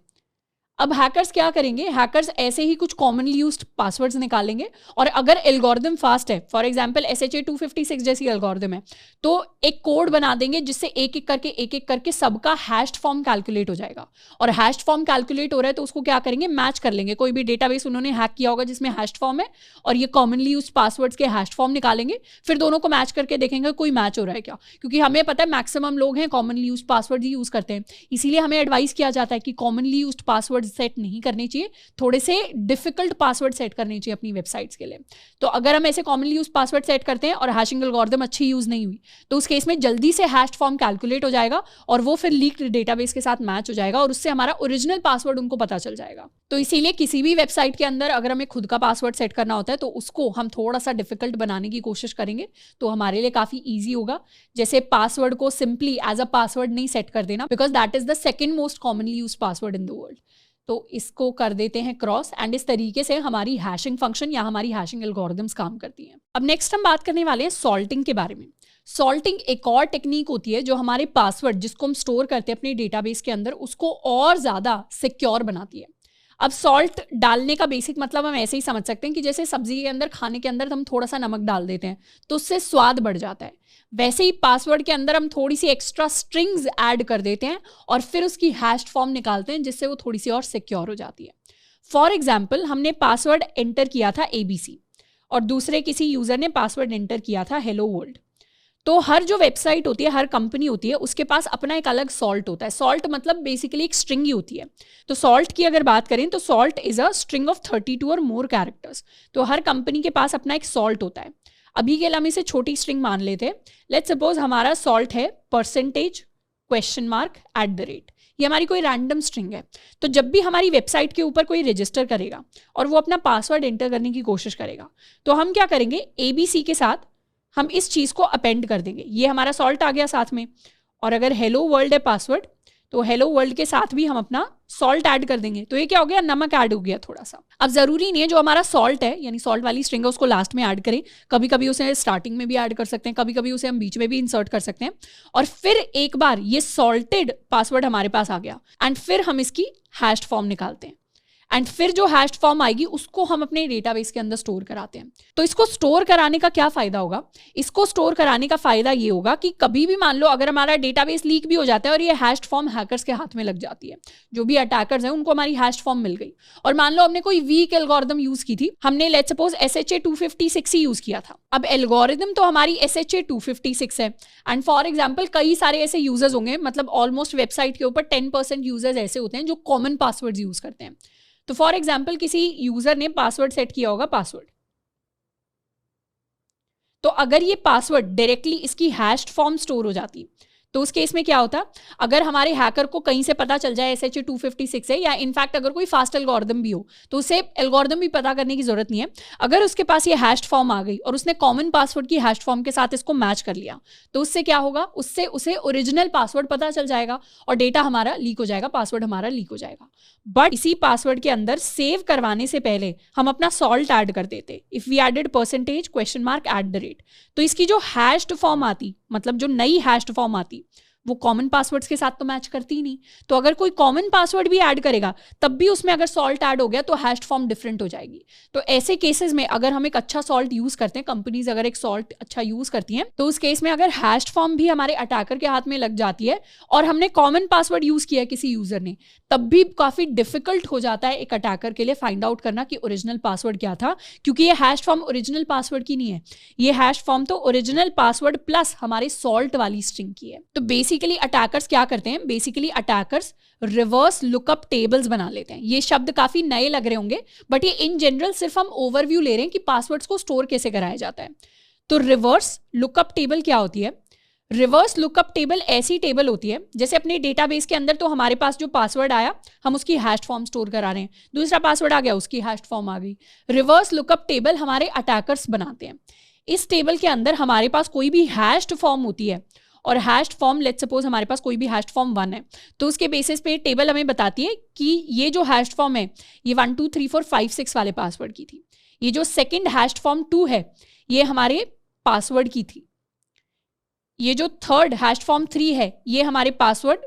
अब हैकर्स क्या करेंगे, हैकर्स ऐसे ही कुछ कॉमनली यूज्ड पासवर्ड्स निकालेंगे, और अगर एल्गोरिदम फास्ट है, फॉर एग्जांपल SHA-256 जैसी एल्गोरिदम है, तो एक कोड बना देंगे जिससे एक एक करके सबका हैश्ड फॉर्म कैलकुलेट हो जाएगा। और हैश्ड फॉर्म कैलकुलेट हो रहा है तो उसको क्या करेंगे, मैच कर लेंगे। कोई भी डेटाबेस उन्होंने हैक किया होगा जिसमें हैश्ड फॉर्म है, और ये कॉमनली यूज्ड पासवर्ड्स के हैश्ड फॉर्म निकालेंगे, फिर दोनों को मैच करके देखेंगे कोई मैच हो रहा है क्या, क्योंकि हमें पता है मैक्सिमम लोग हैं कॉमनली यूज्ड पासवर्ड ही यूज करते हैं। इसीलिए हमें एडवाइस किया जाता है कि commonly used password password set नहीं करने चाहिए, थोड़े से डिफिकल्ट पासवर्ड सेट करने चाहिए अपनी वेबसाइट्स के लिए। तो अगर हम ऐसे कॉमनली यूज पासवर्ड सेट करते हैं और हैशिंग एल्गोरिथम अच्छी यूज नहीं हुई, तो उस केस में जल्दी से हैश्ड फॉर्म कैलकुलेट हो जाएगा और वो फिर लीक्ड डेटाबेस के साथ मैच हो जाएगा और उससे हमारा ओरिजिनल पासवर्ड उनको पता चल जाएगा। तो इसीलिए किसी भी वेबसाइट के अंदर अगर हमें खुद का पासवर्ड सेट करना होता है तो उसको हम थोड़ा सा डिफिकल्ट बनाने की कोशिश करेंगे, तो हमारे लिए काफी ईजी होगा। जैसे पासवर्ड को सिंपली एज अ पासवर्ड नहीं सेट कर देना, because that is the second most commonly use password in the world. तो इसको कर देते हैं क्रॉस, एंड इस तरीके से हमारी हैशिंग फंक्शन या हमारी हैशिंग एल्गोरिथम्स काम करती हैं। अब नेक्स्ट हम बात करने वाले हैं सॉल्टिंग के बारे में। सॉल्टिंग एक और टेक्निक होती है जो हमारे पासवर्ड जिसको हम स्टोर करते हैं अपने डेटाबेस के अंदर, उसको और ज़्यादा सिक्योर बनाती है। अब सॉल्ट डालने का बेसिक मतलब हम ऐसे ही समझ सकते हैं कि जैसे सब्जी के अंदर, खाने के अंदर हम थोड़ा सा नमक डाल देते हैं तो उससे स्वाद बढ़ जाता है, वैसे ही पासवर्ड के अंदर हम थोड़ी सी एक्स्ट्रा स्ट्रिंग्स ऐड कर देते हैं और फिर उसकी हैश्ड फॉर्म निकालते हैं जिससे वो थोड़ी सी और सिक्योर हो जाती है। फॉर एग्जाम्पल, हमने पासवर्ड एंटर किया था ABC और दूसरे किसी यूजर ने पासवर्ड एंटर किया था हेलो वर्ल्ड। तो हर जो वेबसाइट होती है, हर कंपनी होती है, उसके पास अपना एक अलग सॉल्ट होता है। सॉल्ट मतलब बेसिकली एक स्ट्रिंग ही होती है। तो सॉल्ट की अगर बात करें तो salt is a string of 32 और मोर कैरेक्टर्स। तो हर कंपनी के पास अपना एक सॉल्ट होता है। अभी के लिए हम इसे छोटी स्ट्रिंग मान लेते हैं। लेट्स सपोज हमारा सॉल्ट है %?? ये हमारी कोई रैंडम स्ट्रिंग है। तो जब भी हमारी वेबसाइट के ऊपर कोई रजिस्टर करेगा और वो अपना पासवर्ड एंटर करने की कोशिश करेगा, तो हम क्या करेंगे, ABC के साथ हम इस चीज़ को अपेंड कर देंगे। ये हमारा सॉल्ट आ गया साथ में, और अगर हेलो वर्ल्ड है पासवर्ड तो हेलो वर्ल्ड के साथ भी हम अपना सॉल्ट ऐड कर देंगे। तो ये क्या हो गया, नमक ऐड हो गया थोड़ा सा। अब जरूरी नहीं है जो हमारा सॉल्ट है यानी सॉल्ट वाली स्ट्रिंग है उसको लास्ट में ऐड करें, कभी कभी उसे स्टार्टिंग में भी ऐड कर सकते हैं, कभी कभी उसे हम बीच में भी इंसर्ट कर सकते हैं। और फिर एक बार ये सॉल्टेड पासवर्ड हमारे पास आ गया एंड फिर हम इसकी हैश्ड फॉर्म निकालते हैं, एंड फिर जो हैश्ड फॉर्म आएगी उसको हम अपने डेटाबेस के अंदर स्टोर कराते हैं। तो इसको स्टोर कराने का क्या फायदा होगा, इसको स्टोर कराने का फायदा ये होगा कि कभी भी मान लो अगर हमारा डेटाबेस लीक भी हो जाता है और ये हैश्ड फॉर्म हैकर्स के हाथ में लग जाती है, जो भी अटैकर्स हैं उनको हमारी हैश्ड फॉर्म मिल गई, और मान लो हमने कोई वीक एल्गोरिथम यूज की थी, हमने let's suppose SHA-256 he use किया था। अब एल्गोरिथम तो हमारी SHA-256 है, एंड फॉर एग्जाम्पल कई सारे ऐसे यूजर्स होंगे, मतलब ऑलमोस्ट वेबसाइट के ऊपर 10% यूजर्स ऐसे होते हैं जो कॉमन पासवर्ड यूज करते हैं। तो फॉर एग्जाम्पल किसी यूजर ने पासवर्ड सेट किया होगा पासवर्ड, तो अगर ये पासवर्ड डायरेक्टली इसकी हैश्ड फॉर्म स्टोर हो जाती तो उस केस में क्या होता, अगर हमारे हैकर को कहीं से पता चल जाए SHA-256 है, या इनफैक्ट अगर कोई फास्ट एल्गोरिथम भी हो तो उसे एल्गोरिथम भी पता करने की जरूरत नहीं है। अगर उसके पास ये हैश्ड फॉर्म आ गई और उसने कॉमन पासवर्ड की हैश्ड फॉर्म के साथ इसको मैच कर लिया, तो उससे क्या होगा, उससे उसे ओरिजिनल पासवर्ड पता चल जाएगा और डेटा हमारा लीक हो जाएगा, पासवर्ड हमारा लीक हो जाएगा। बट इसी पासवर्ड के अंदर सेव करवाने से पहले हम अपना सॉल्ट ऐड कर देते, इफ वी एडेड %?@, तो इसकी जो हैश्ड फॉर्म आती, मतलब जो नई हैश्ड फॉर्म आती, वो कॉमन पासवर्ड्स के साथ तो मैच करती ही नहीं। तो अगर कोई कॉमन पासवर्ड भी ऐड करेगा तब भी उसमें अगर सॉल्ट ऐड हो गया तो हैश्ड फॉर्म डिफरेंट हो जाएगी। तो ऐसे केसेस में अगर हम एक अच्छा सॉल्ट यूज करते हैं, कंपनीज अगर एक सॉल्ट अच्छा यूज करती हैं, तो उस केस में अगर हैश्ड फॉर्म भी हमारे अटैकर के हाथ में लग जाती है और हमने कॉमन पासवर्ड यूज किया है किसी यूजर ने, तब भी काफी डिफिकल्ट हो जाता है एक अटैकर के लिए फाइंड आउट करना कि ओरिजिनल पासवर्ड क्या था, क्योंकि ये हैश्ड फॉर्म ओरिजिनल पासवर्ड की नहीं है, ये हैश्ड फॉर्म तो ओरिजिनल पासवर्ड प्लस हमारे सॉल्ट वाली स्ट्रिंग की है। तो बेसिकली अटैकर्स क्या करते हैं, basically attackers reverse lookup tables बना लेते हैं। ये शब्द काफी नए लग रहे होंगे, बट ये इन जनरल सिर्फ हम ओवरव्यू ले रहे हैं कि पासवर्ड्स को स्टोर कैसे कराया जाता है। तो रिवर्स लुकअप टेबल क्या होती है, रिवर्स लुकअप टेबल ऐसी टेबल होती है जैसे अपने डेटाबेस के अंदर तो हमारे पास जो पासवर्ड आया हम उसकी हैश्ड फॉर्म स्टोर करा रहे हैं, दूसरा पासवर्ड आ गया उसकी हैश्ड फॉर्म आ गई। रिवर्स लुकअप टेबल हमारे अटैकर्स बनाते हैं। इस टेबल के अंदर हमारे पास कोई भी हैश्ड फॉर्म होती है, और हैश्ड फॉर्म लेट्स सपोज हमारे पास कोई भी हैश्ड फॉर्म 1 है, तो उसके बेसिस पे टेबल हमें बताती है कि ये जो हैश्ड फॉर्म है ये 1 2 3 4 5 6 वाले पासवर्ड की थी, ये जो सेकंड हैश्ड फॉर्म 2 है ये हमारे पासवर्ड की थी, ये जो थर्ड हैश्ड फॉर्म 3 है ये हमारे पासवर्ड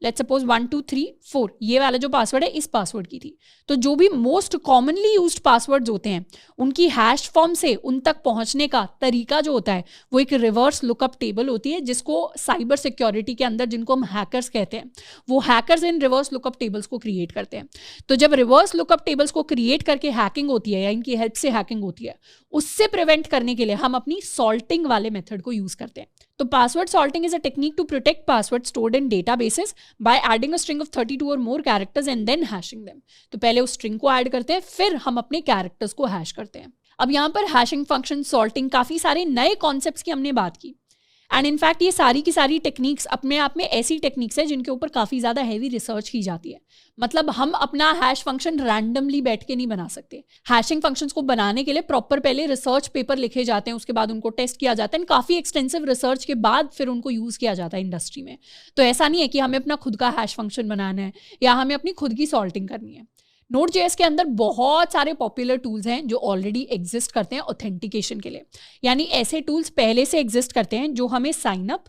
लेट्स सपोज 1 2 3 4 ये वाला जो पासवर्ड है इस पासवर्ड की थी। तो जो भी मोस्ट कॉमनली यूज्ड पासवर्ड्स होते हैं उनकी हैश फॉर्म से उन तक पहुंचने का तरीका जो होता है वो एक रिवर्स लुकअप टेबल होती है, जिसको साइबर सिक्योरिटी के अंदर जिनको हम हैकर्स कहते हैं वो हैकर्स इन रिवर्स लुकअप टेबल्स को क्रिएट करते हैं। तो जब रिवर्स लुकअप टेबल्स को क्रिएट करके हैकिंग होती है या इनकी हेल्प से हैकिंग होती है, उससे प्रिवेंट करने के लिए हम अपनी सॉल्टिंग वाले मेथड को यूज करते हैं। तो password salting is a technique to protect password stored in databases by adding a string of 32 और more characters and then hashing them. तो पहले उस स्ट्रिंग को ऐड करते हैं, फिर हम अपने कैरेक्टर्स को हैश करते हैं। अब यहाँ पर हैशिंग फंक्शन, सॉल्टिंग, काफी सारे नए कॉन्सेप्ट्स की हमने बात की। एंड इनफैक्ट ये सारी की सारी टेक्निक्स अपने आप में ऐसी टेक्निक्स है जिनके ऊपर काफ़ी ज़्यादा हैवी रिसर्च की जाती है। मतलब हम अपना हैश फंक्शन रैंडमली बैठ के नहीं बना सकते। हैशिंग फंक्शंस को बनाने के लिए प्रॉपर पहले रिसर्च पेपर लिखे जाते हैं, उसके बाद उनको टेस्ट किया जाता है एंड काफ़ी एक्सटेंसिव रिसर्च के बाद फिर उनको यूज़ किया जाता है इंडस्ट्री में। तो ऐसा नहीं है कि हमें अपना खुद का हैश फंक्शन बनाना है या हमें अपनी खुद की सॉल्टिंग करनी है। Node.js के अंदर बहुत सारे पॉपुलर टूल्स हैं जो ऑलरेडी एग्जिस्ट करते हैं ऑथेंटिकेशन के लिए। यानी ऐसे टूल्स पहले से एग्जिस्ट करते हैं जो हमें sign up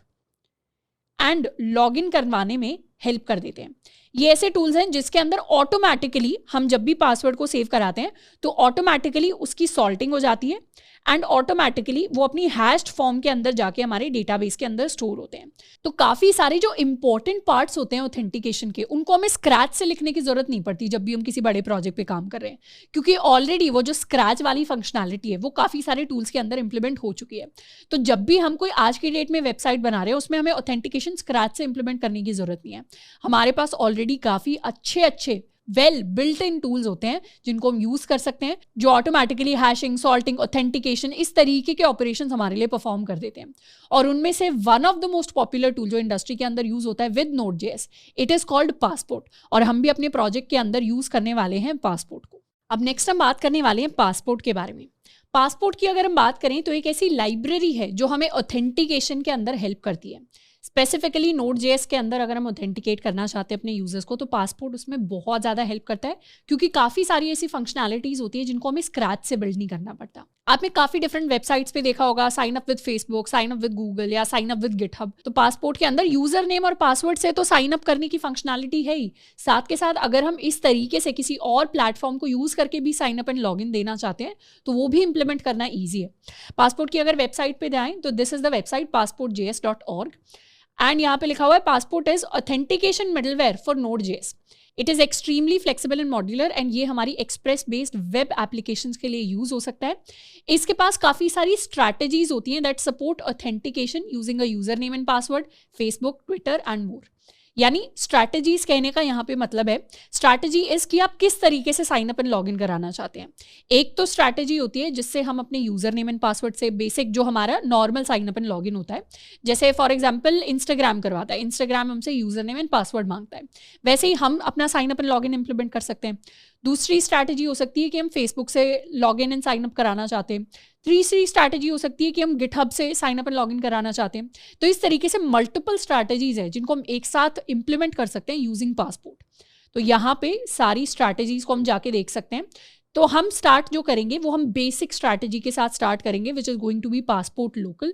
and log in करवाने में हेल्प कर देते हैं। ये ऐसे टूल्स हैं जिसके अंदर ऑटोमेटिकली हम जब भी पासवर्ड को सेव कराते हैं तो ऑटोमेटिकली उसकी सॉल्टिंग हो जाती है एंड ऑटोमेटिकली वो अपनी हैश्ड फॉर्म के अंदर जाके हमारे डेटाबेस के अंदर स्टोर होते हैं। तो काफ़ी सारे जो इंपॉर्टेंट पार्ट्स होते हैं ऑथेंटिकेशन के, उनको हमें स्क्रैच से लिखने की जरूरत नहीं पड़ती जब भी हम किसी बड़े प्रोजेक्ट पे काम कर रहे हैं, क्योंकि ऑलरेडी वो जो स्क्रैच वाली फंक्शनैलिटी है वो काफ़ी सारे टूल्स के अंदर इंप्लीमेंट हो चुकी है। तो जब भी हम कोई आज की डेट में वेबसाइट बना रहे हैं उसमें हमें ऑथेंटिकेशन स्क्रैच से इंप्लीमेंट करने की जरूरत नहीं है। हमारे पास ऑलरेडी काफ़ी अच्छे वेल बिल्ट इन टूल्स होते हैं जिनको हम यूज कर सकते हैं, जो ऑटोमेटिकली हैशिंग, सॉल्टिंग, ऑथेंटिकेशन इस तरीके के ऑपरेशंस हमारे लिए परफॉर्म कर देते हैं। और उनमें से one of the most popular tool जो इंडस्ट्री के अंदर यूज होता है with Node.js, it is called passport. और हम भी अपने प्रोजेक्ट के अंदर यूज करने वाले हैं पासपोर्ट को। अब नेक्स्ट हम बात करने वाले हैं पासपोर्ट के बारे में। पासपोर्ट की अगर हम बात करें तो एक ऐसी लाइब्रेरी है जो हमें ऑथेंटिकेशन के अंदर हेल्प करती है। स्पेसिफिकली Node.js के अंदर अगर हम ऑथेंटिकेट करना चाहते हैं अपने यूजर्स को तो पासपोर्ट उसमें बहुत ज़्यादा हेल्प करता है, क्योंकि काफ़ी सारी ऐसी फंक्शनैलिटीज़ होती है जिनको हमें स्क्रैच से बिल्ड नहीं करना पड़ता। आपने काफ़ी डिफरेंट वेबसाइट्स पे देखा होगा, sign up with Facebook, sign up with Google या साइन अप विद गिटहब। तो पासपोर्ट के अंदर यूजर नेम और पासवर्ड से तो साइन अप करने की फंक्शनैलिटी है ही, साथ के साथ अगर हम इस तरीके से किसी और प्लेटफॉर्म को यूज़ करके भी sign up and log in देना चाहते हैं तो वो भी इंप्लीमेंट करना ईजी है। पासपोर्ट की अगर वेबसाइट पे जाएं तो this is the website passportjs.org and यहाँ पे लिखा हुआ है passport is authentication middleware for Node.js। It is extremely flexible and modular and ये हमारी एक्सप्रेस बेस्ड वेब एप्लीकेशंस के लिए यूज हो सकता है। इसके पास काफ़ी सारी स्ट्रैटेजीज होती हैं that support authentication using a user name and password, Facebook, Twitter and more. यानी स्ट्रैटेजीज कहने का यहाँ पे मतलब है, स्ट्रैटेजी इज कि आप किस तरीके से sign up and log in कराना चाहते हैं। एक तो स्ट्रैटेजी होती है जिससे हम अपने यूजर नेम एंड पासवर्ड से बेसिक जो हमारा normal sign up and log in होता है, जैसे फॉर एग्जांपल इंस्टाग्राम करवाता है, इंस्टाग्राम हमसे यूजर नेम एंड पासवर्ड मांगता है, वैसे ही हम अपना sign up and log in implement कर सकते हैं। दूसरी स्ट्रैटेजी हो सकती है कि हम फेसबुक से log in and sign up कराना चाहते हैं। तीसरी स्ट्रैटेजी हो सकती है कि हम गिटहब से sign up and log in कराना चाहते हैं। तो इस तरीके से मल्टीपल स्ट्रैटेजीज है जिनको हम एक साथ इंप्लीमेंट कर सकते हैं यूजिंग पासपोर्ट। तो यहाँ पे सारी स्ट्रैटेजीज को हम जाके देख सकते हैं। तो हम स्टार्ट जो करेंगे वो हम बेसिक स्ट्रैटेजी के साथ स्टार्ट करेंगे which is going to be passport local,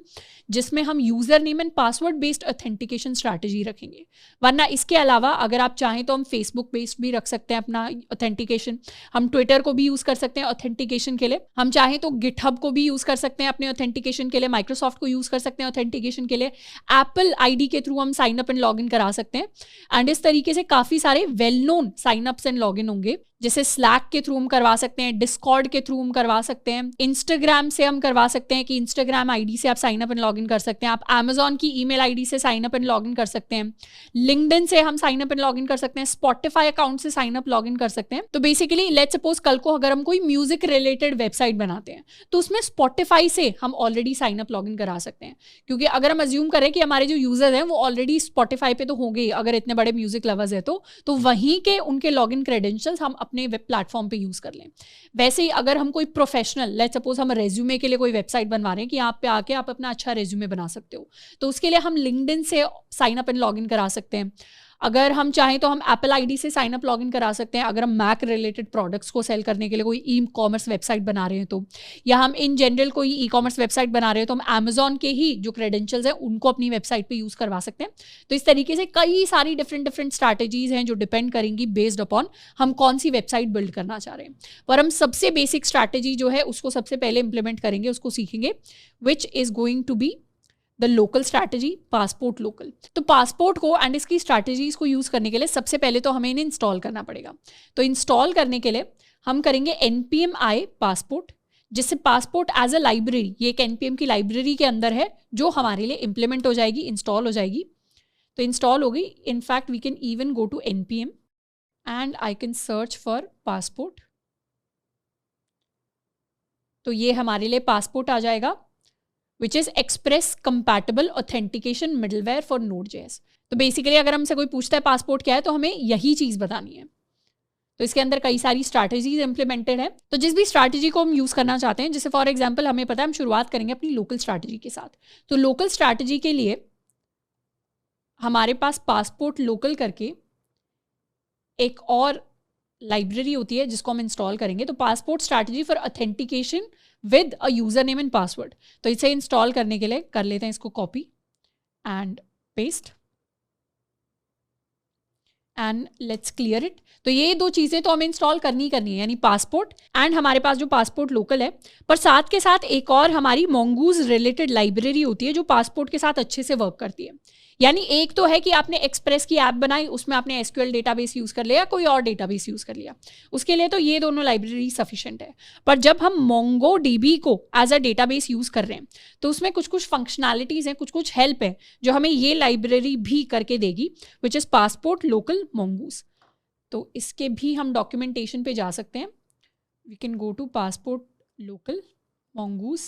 जिसमें हम user name and password based authentication strategy रखेंगे। वरना इसके अलावा अगर आप चाहें तो हम फेसबुक बेस्ड भी रख सकते हैं अपना ऑथेंटिकेशन, हम ट्विटर को भी यूज कर सकते हैं ऑथेंटिकेशन के लिए, हम चाहें तो गिटहब को भी यूज कर सकते हैं अपने ऑथेंटिकेशन के लिए, माइक्रोसॉफ्ट को यूज कर सकते हैं ऑथेंटिकेशन के लिए, एप्पल आईडी के थ्रू हम sign up and log in करा सकते हैं। एंड इस तरीके से काफी सारे well known sign ups and log in होंगे, जैसे स्लैक के थ्रू हम करवा सकते हैं, डिस्कॉर्ड के थ्रू हम करवा सकते हैं, इंस्टाग्राम से हम करवा सकते हैं कि इंस्टाग्राम आईडी से आप sign up and log in कर सकते हैं, आप अमेजॉन की ईमेल आईडी से sign up and log in कर सकते हैं, लिंक्डइन से हम sign up and log in कर सकते हैं, स्पॉटिफाई अकाउंट से साइन अप लॉग इन कर सकते हैं। तो बेसिकली लेट्स सपोज कल को अगर हम कोई म्यूजिक रिलेटेड वेबसाइट बनाते हैं तो उसमें स्पॉटिफाई से हम already sign up log in करा सकते हैं, क्योंकि अगर हम अज्यूम करें कि हमारे जो यूजर्स हैं वो ऑलरेडी स्पॉटिफाई पे तो होंगे, अगर इतने बड़े म्यूजिक लवर्स है तो वहीं के उनके लॉग इन क्रेडेंशियल्स हम अपने वेब प्लेटफॉर्म पे यूज कर लें। वैसे ही अगर हम कोई प्रोफेशनल, लेट्स सपोज हम रेज्यूमे के लिए कोई वेबसाइट बनवा रहे हैं कि यहाँ पे आके आप अपना अच्छा रेज्यूमे बना सकते हो, तो उसके लिए हम लिंक्डइन से sign up and log in करा सकते हैं। अगर हम चाहें तो हम एप्पल आईडी से साइन अप लॉग इन करा सकते हैं अगर हम मैक रिलेटेड प्रोडक्ट्स को सेल करने के लिए कोई ई कॉमर्स वेबसाइट बना रहे हैं तो, या हम इन जनरल कोई ई कॉमर्स वेबसाइट बना रहे हैं तो हम अमेजॉन के ही जो क्रेडेंशियल्स हैं उनको अपनी वेबसाइट पे यूज़ करवा सकते हैं। तो इस तरीके से कई सारी डिफरेंट स्ट्रैटेजीज हैं जो डिपेंड करेंगी बेस्ड अपॉन हम कौन सी वेबसाइट बिल्ड करना चाह रहे हैं। पर हम सबसे बेसिक स्ट्रैटेजी जो है उसको सबसे पहले इंप्लीमेंट करेंगे, उसको सीखेंगे, which is going to be the local strategy, passport local. तो पासपोर्ट को एंड इसकी स्ट्रैटेजीज को यूज़ करने के लिए सबसे पहले तो हमें इन्हें इंस्टॉल करना पड़ेगा। तो इंस्टॉल करने के लिए हम करेंगे npm i पासपोर्ट, जिससे पासपोर्ट एज अ लाइब्रेरी, ये एक npm की लाइब्रेरी के अंदर है जो हमारे लिए इम्प्लीमेंट हो जाएगी, इंस्टॉल हो जाएगी। तो इंस्टॉल हो गई। In fact we can even go to npm and I can search for passport. तो ये हमारे लिए पासपोर्ट आ जाएगा, which is express compatible authentication middleware for Node.js। तो बेसिकली अगर हमसे कोई पूछता है पासपोर्ट क्या है, तो हमें यही चीज बतानी है। तो इसके अंदर कई सारी स्ट्रैटेजीज इंप्लीमेंटेड है। तो जिस भी स्ट्रैटेजी को हम यूज करना चाहते हैं, जैसे फॉर एग्जांपल हमें पता है हम शुरुआत करेंगे अपनी लोकल स्ट्रैटेजी के साथ। तो लोकल स्ट्रैटेजी के लिए हमारे पास पासपोर्ट लोकल करके एक और लाइब्रेरी होती है जिसको हम इंस्टॉल करेंगे। तो passport strategy for authentication with a user name and password. तो इसे इंस्टॉल करने के लिए कर लेते हैं इसको copy and paste and let's clear it. तो ये दो चीजें तो हमें इंस्टॉल करनी ही करनी है, यानी पासपोर्ट एंड हमारे पास जो पासपोर्ट लोकल है, पर साथ के साथ एक और हमारी मोंगूज रिलेटेड लाइब्रेरी होती है जो पासपोर्ट के साथ अच्छे से वर्क करती है। यानी एक तो है कि आपने एक्सप्रेस की ऐप बनाई, उसमें आपने एसक्यूएल डेटाबेस यूज कर लिया, कोई और डेटाबेस यूज कर लिया, उसके लिए तो ये दोनों लाइब्रेरी सफिशिएंट है। पर जब हम मोंगो डीबी को एज अ डेटाबेस यूज कर रहे हैं, तो उसमें कुछ कुछ फंक्शनैलिटीज हैं, कुछ कुछ हेल्प है जो हमें ये लाइब्रेरी भी करके देगी, which is passport local mongoose. तो इसके भी हम डॉक्यूमेंटेशन पे जा सकते हैं। We can go to passport local mongoose,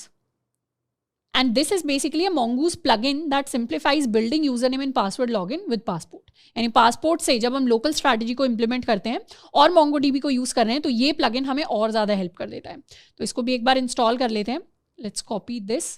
and this is basically a mongoose plugin that simplifies building username and password login with passport। यानी पासपोर्ट से जब हम लोकल स्ट्रैटेजी को इम्प्लीमेंट करते हैं और MongoDB को यूज कर रहे हैं, तो ये प्लगइन हमें और ज्यादा हेल्प कर देता है। तो इसको भी एक बार इंस्टॉल कर लेते हैं। Let's copy this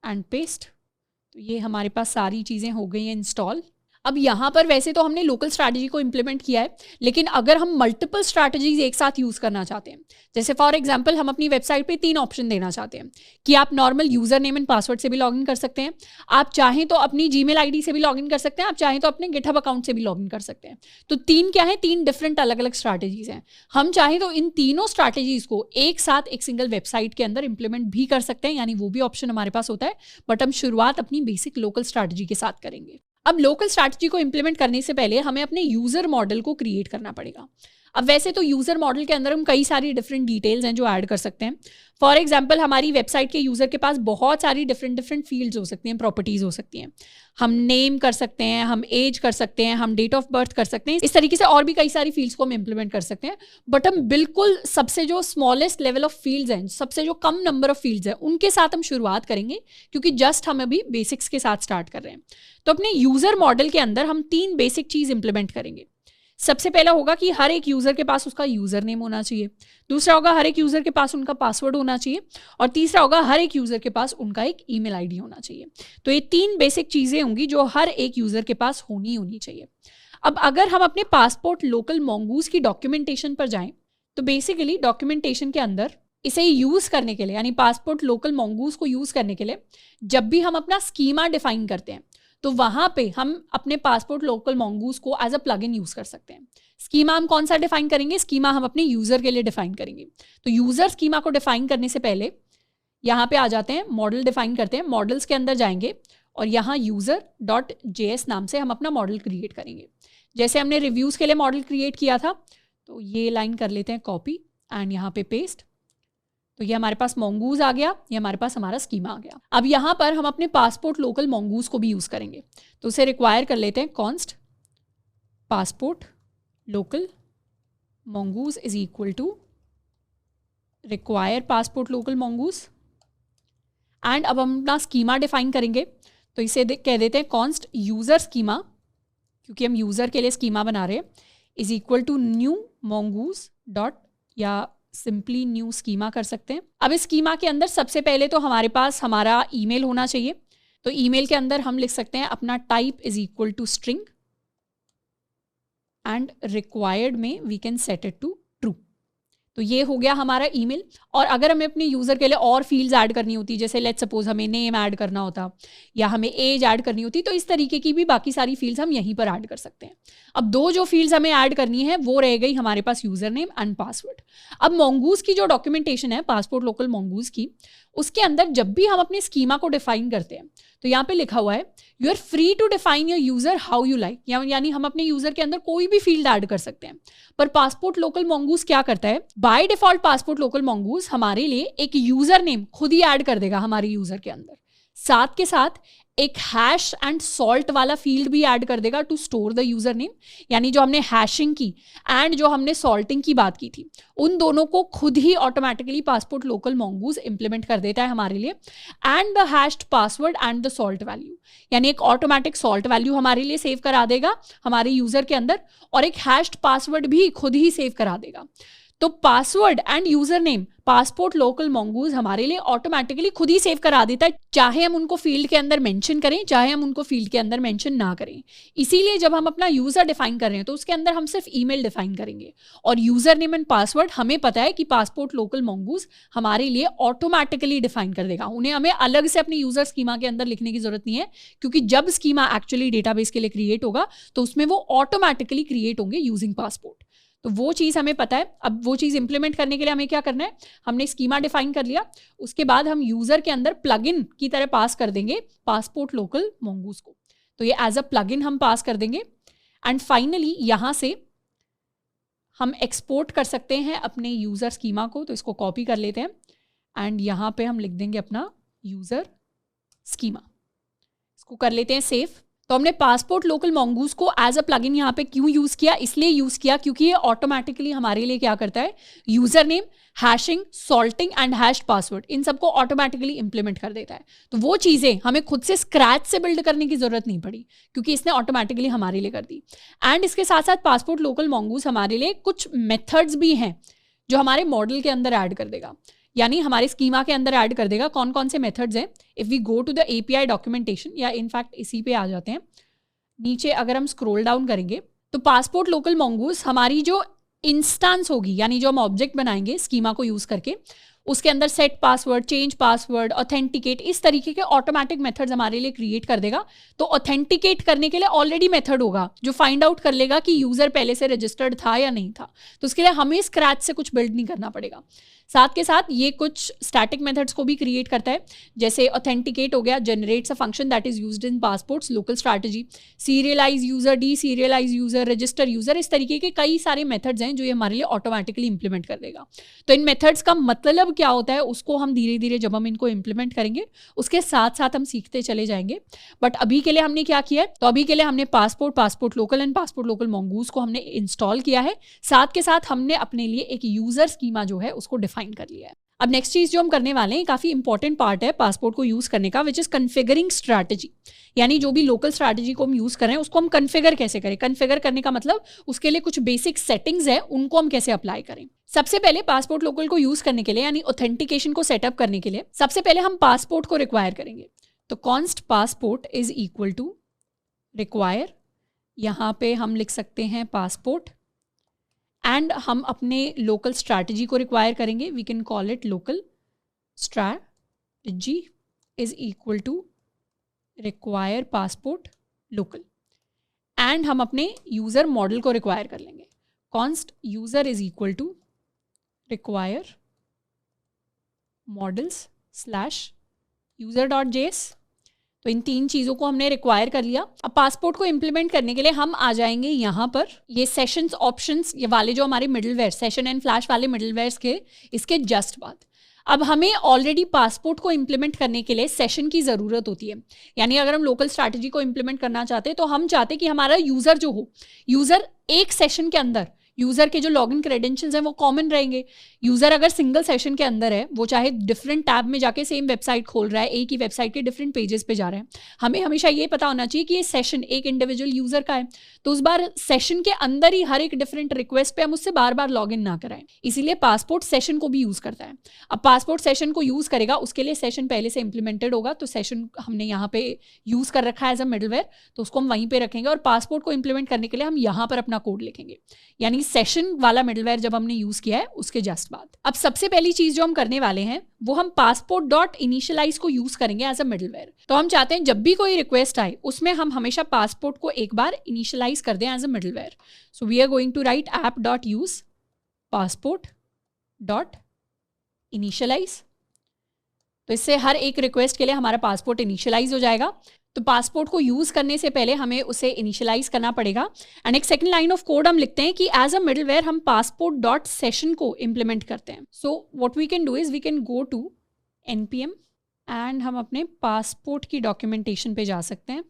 and paste. तो ये हमारे पास सारी चीजें हो गई हैं इंस्टॉल। अब यहाँ पर वैसे तो हमने लोकल स्ट्रैटेजी को इम्प्लीमेंट किया है, लेकिन अगर हम मल्टीपल स्ट्रैटेजीज एक साथ यूज करना चाहते हैं, जैसे फॉर एग्जांपल हम अपनी वेबसाइट पे 3 ऑप्शन देना चाहते हैं कि आप normal user name and password से भी लॉगिन कर सकते हैं, आप चाहें तो अपनी जीमेल आईडी से भी लॉगिन कर सकते हैं, आप चाहें तो अपने गिटहब अकाउंट से भी लॉगिन कर सकते हैं। तो 3 क्या है, 3 डिफरेंट अलग अलग स्ट्रैटेजीज हैं। हम चाहें तो इन तीनों स्ट्रैटेजीज को एक साथ एक सिंगल वेबसाइट के अंदर इंप्लीमेंट भी कर सकते हैं, यानी वो भी ऑप्शन हमारे पास होता है। बट हम शुरुआत अपनी बेसिक लोकल स्ट्रैटेजी के साथ करेंगे। अब लोकल स्ट्रैटेजी को इंप्लीमेंट करने से पहले हमें अपने यूजर मॉडल को क्रिएट करना पड़ेगा। अब वैसे तो यूजर मॉडल के अंदर हम कई सारी डिफरेंट डिटेल्स हैं जो ऐड कर सकते हैं। फॉर एग्जांपल हमारी वेबसाइट के यूजर के पास बहुत सारी डिफरेंट फील्ड्स हो सकती हैं, प्रॉपर्टीज हो सकती हैं। हम नेम कर सकते हैं, हम एज कर सकते हैं, हम डेट ऑफ बर्थ कर सकते हैं। इस तरीके से और भी कई सारी फील्ड्स को हम इंप्लीमेंट कर सकते हैं। बट हम बिल्कुल सबसे जो स्मॉलेस्ट लेवल ऑफ फील्ड्स हैं, सबसे जो कम नंबर ऑफ फील्ड्स हैं, उनके साथ हम शुरुआत करेंगे, क्योंकि जस्ट हम अभी बेसिक्स के साथ स्टार्ट कर रहे हैं। तो अपने यूजर मॉडल के अंदर हम 3 बेसिक चीज इंप्लीमेंट करेंगे। सबसे पहला होगा कि हर एक यूजर के पास उसका यूजर नेम होना चाहिए, दूसरा होगा हर एक यूजर के पास उनका पासवर्ड होना चाहिए, और तीसरा होगा हर एक यूजर के पास उनका एक ईमेल आईडी होना चाहिए। तो ये 3 बेसिक चीजें होंगी जो हर एक यूजर के पास होनी चाहिए। अब अगर हम अपने पासपोर्ट लोकल mongoose की डॉक्यूमेंटेशन पर जाएं, तो बेसिकली डॉक्यूमेंटेशन के अंदर इसे यूज करने के लिए, यानी पासपोर्ट लोकल mongoose को यूज करने के लिए, जब भी हम अपना स्कीमा डिफाइन करते हैं, तो वहां पे हम अपने पासपोर्ट लोकल mongoose को एज अ प्लगइन यूज कर सकते हैं। स्कीमा हम कौन सा डिफाइन करेंगे? स्कीमा हम अपने यूजर के लिए डिफाइन करेंगे। तो यूजर स्कीमा को डिफाइन करने से पहले यहाँ पे आ जाते हैं, मॉडल डिफाइन करते हैं। मॉडल्स के अंदर जाएंगे और यहाँ user.js नाम से हम अपना मॉडल क्रिएट करेंगे। जैसे हमने रिव्यूज के लिए मॉडल क्रिएट किया था, तो ये लाइन कर लेते हैं कॉपी एंड यहाँ पे पेस्ट। तो ये हमारे पास mongoose आ गया, ये हमारे पास हमारा स्कीमा आ गया। अब यहाँ पर हम अपने पासपोर्ट लोकल mongoose को भी यूज करेंगे, तो उसे रिक्वायर कर लेते हैं const passport local mongoose is equal to require passport local mongoose। And अब हम अपना स्कीमा डिफाइन करेंगे, तो इसे कह देते हैं const यूजर स्कीमा, क्योंकि हम यूजर के लिए स्कीमा बना रहे हैं, is equal to new mongoose dot, या सिंपली न्यू स्कीमा कर सकते हैं। अब इस स्कीमा के अंदर सबसे पहले तो हमारे पास हमारा ईमेल होना चाहिए। तो ईमेल के अंदर हम लिख सकते हैं अपना type is equal to string and required में we can set it to true. तो ये हो गया हमारा ईमेल। और अगर हमें अपने यूजर के लिए और फील्ड्स ऐड करनी होती, जैसे लेट्स सपोज हमें नेम ऐड करना होता या हमें एज ऐड करनी होती, तो इस तरीके की भी बाकी सारी फील्ड्स हम यहीं पर ऐड कर सकते हैं। अब 2 जो फील्ड्स हमें ऐड करनी है वो रह गई हमारे पास यूजर नेम एंड पासवर्ड। अब mongoose की जो डॉक्यूमेंटेशन है पासपोर्ट लोकल mongoose की, उसके अंदर जब भी हम अपने स्कीमा को डिफाइन करते हैं, तो यहाँ पे लिखा हुआ है you are free to define your user how you like, यानी हम अपने यूजर के अंदर कोई भी फील्ड ऐड कर सकते हैं। पर पासपोर्ट लोकल मंगूज क्या करता है, by default passport local mongoose हमारे लिए एक यूजर नेम खुद ही ऐड कर देगा हमारे यूजर के अंदर, साथ के साथ एक हैश एंड सॉल्ट वाला फील्ड भी ऐड कर देगा to store the user name. यानी जो हमने हैशिंग की एंड जो हमने सॉल्टिंग की बात की थी, उन दोनों को खुद ही automatically passport local mongoose implement कर देता है हमारे लिए। And the hashed password and the salt value, यानी एक ऑटोमेटिक सॉल्ट वैल्यू हमारे लिए सेव करा देगा हमारे यूजर के अंदर, और एक हैश्ड पासवर्ड भी खुद ही सेव करा देगा। तो password and user name passport local mongoose हमारे लिए ऑटोमेटिकली खुद ही सेव करा देता है, चाहे हम उनको फील्ड के अंदर मेंशन करें, चाहे हम उनको फील्ड के अंदर मेंशन ना करें। इसीलिए जब हम अपना यूजर डिफाइन कर रहे हैं तो उसके अंदर हम सिर्फ ईमेल डिफाइन करेंगे, और यूजर नेम एंड पासवर्ड हमें पता है कि पासपोर्ट लोकल मंगूज हमारे लिए ऑटोमेटिकली डिफाइन कर देगा। उन्हें हमें अलग से अपनी यूजर स्कीमा के अंदर लिखने की जरूरत नहीं है, क्योंकि जब स्कीमा एक्चुअली डेटाबेस के लिए क्रिएट होगा तो उसमें वो ऑटोमेटिकली क्रिएट होंगे यूजिंग पासपोर्ट। तो वो चीज़ हमें पता है। अब वो चीज़ इंप्लीमेंट करने के लिए हमें क्या करना है, हमने स्कीमा डिफाइन कर लिया, उसके बाद हम यूजर के अंदर प्लगइन की तरह पास कर देंगे पासपोर्ट लोकल मंगूज को। तो ये एज अ प्लगइन हम पास कर देंगे। एंड फाइनली यहाँ से हम एक्सपोर्ट कर सकते हैं अपने यूजर स्कीमा को। तो इसको कॉपी कर लेते हैं एंड यहाँ पे हम लिख देंगे अपना यूजर स्कीमा, इसको कर लेते हैं सेव। तो हमने पासपोर्ट लोकल मंगूज को एज अ प्लगइन यहाँ पे क्यों यूज किया, इसलिए यूज किया क्योंकि ये ऑटोमेटिकली हमारे लिए क्या करता है, user name, hashing, salting and hashed password, इन सबको ऑटोमेटिकली इंप्लीमेंट कर देता है। तो वो चीजें हमें खुद से स्क्रैच से बिल्ड करने की जरूरत नहीं पड़ी, क्योंकि इसने ऑटोमेटिकली हमारे लिए कर दी। एंड इसके साथ साथ पासपोर्ट लोकल मंगूज हमारे लिए कुछ मेथड्स भी हैं जो हमारे मॉडल के अंदर ऐड कर देगा, यानी हमारे स्कीमा के अंदर ऐड कर देगा। कौन कौन से मेथड्स हैं, if we go to the API documentation, या इनफैक्ट इसी पे आ जाते हैं नीचे, अगर हम स्क्रॉल डाउन करेंगे तो पासपोर्ट लोकल मंगूज हमारी जो इंस्टेंस होगी, यानी जो हम ऑब्जेक्ट बनाएंगे स्कीमा को यूज करके, उसके अंदर set password, change password, authenticate, इस तरीके के ऑटोमेटिक मेथड्स हमारे लिए क्रिएट कर देगा। तो ऑथेंटिकेट करने के लिए ऑलरेडी मेथड होगा जो फाइंड आउट कर लेगा कि यूजर पहले से रजिस्टर्ड था या नहीं था, तो उसके लिए हमें स्क्रैच से कुछ बिल्ड नहीं करना पड़ेगा। साथ के साथ ये कुछ स्टैटिक मेथड्स को भी क्रिएट करता है, जैसे ऑथेंटिकेट हो गया, generates a function that is used in passports local strategy, serialised user, D serialised user, register user, इस तरीके के कई सारे मेथड्स हैं जो ये हमारे लिए ऑटोमेटिकली इंप्लीमेंट कर देगा। तो इन मेथड्स का मतलब क्या होता है उसको हम धीरे धीरे जब हम इनको इंप्लीमेंट करेंगे उसके साथ साथ हम सीखते चले जाएंगे। बट अभी के लिए हमने क्या किया है, तो अभी के लिए हमने passport local and passport local mongoose को हमने इंस्टॉल किया है, साथ के साथ हमने अपने लिए एक यूजर स्कीमा जो है उसको डिफाइन कर लिया है। अब नेक्स्ट चीज जो हम करने वाले हैं, काफी इंपॉर्टेंट पार्ट है पासपोर्ट को यूज करने का, विच इज कन्फिगरिंग स्ट्रैटेजी। यानी जो भी लोकल स्ट्रैटेजी को हम यूज कर रहे हैं उसको हम कन्फिगर कैसे करें। कन्फिगर करने का मतलब उसके लिए कुछ बेसिक सेटिंग्स है, उनको हम कैसे अप्लाई करें। सबसे पहले पासपोर्ट लोकल को यूज करने के लिए, यानी ऑथेंटिकेशन को सेटअप करने के लिए, सबसे पहले हम पासपोर्ट को रिक्वायर करेंगे। तो const passport is equal to require, यहाँ पे हम लिख सकते हैं पासपोर्ट, एंड हम अपने लोकल स्ट्रैटेजी को रिक्वायर करेंगे। We can call it local strategy is equal to require passport local, and हम अपने यूजर मॉडल को रिक्वायर कर लेंगे। Const user is equal to require models slash user dot JS. तो इन तीन चीज़ों को हमने रिक्वायर कर लिया। अब पासपोर्ट को इंप्लीमेंट करने के लिए हम आ जाएंगे यहाँ पर, ये सेशंस ऑप्शंस ये वाले जो हमारे मिडलवेयर, सेशन एंड फ्लैश वाले मिडलवेयर्स के इसके जस्ट बाद अब हमें ऑलरेडी पासपोर्ट को इंप्लीमेंट करने के लिए सेशन की ज़रूरत होती है। यानी अगर हम लोकल स्ट्रैटेजी को इंप्लीमेंट करना चाहते हैं तो हम चाहते हैं कि हमारा यूज़र जो हो, यूज़र एक सेशन के अंदर यूज़र के जो लॉगिन क्रेडेंशियल्स हैं वो कॉमन रहेंगे। यूज़र अगर सिंगल सेशन के अंदर है, वो चाहे डिफरेंट टैब में जाके सेम वेबसाइट खोल रहा है, एक ही वेबसाइट के डिफरेंट पेजेस पे जा रहे हैं, हमें हमेशा ये पता होना चाहिए कि ये सेशन एक इंडिविजुअल यूज़र का है, तो उस बार सेशन के अंदर ही हर एक डिफरेंट रिक्वेस्ट पे हम उससे बार बार लॉगिन ना कराएं। इसीलिए पासपोर्ट सेशन को भी यूज़ करता है। अब पासपोर्ट सेशन को यूज़ करेगा, उसके लिए सेशन पहले से इंप्लीमेंटेड होगा, तो सेशन हमने यहाँ पे यूज़ कर रखा है एज अ मिडलवेयर, तो उसको हम वहीं पे रखेंगे, और पासपोर्ट को इंप्लीमेंट करने के लिए हम यहाँ पर अपना कोड लिखेंगे। यानी सेशन वाला मिडलवेयर जब हमने यूज किया है उसके जस्ट बाद। अब सबसे पहली चीज जो हम करने वाले हैं वो हम पासपोर्ट डॉट इनिशियलाइज को यूज करेंगे एज अ मिडलवेयर। तो हम चाहते हैं जब भी कोई रिक्वेस्ट आए उसमें हम हमेशा पासपोर्ट को एक बार इनिशियलाइज कर दें as a middleware. So we are going to write app dot use passport dot initialise. तो इससे हर एक रिक्वेस्ट के लिए हमारा पासपोर्ट इनिशियलाइज हो जाएगा। तो पासपोर्ट को यूज़ करने से पहले हमें उसे इनिशियलाइज करना पड़ेगा। एंड एक सेकंड लाइन ऑफ कोड हम लिखते हैं कि एज अ मिडलवेयर हम पासपोर्ट डॉट सेशन को इम्प्लीमेंट करते हैं। So what we can do is we can go to npm and हम अपने पासपोर्ट की डॉक्यूमेंटेशन पे जा सकते हैं।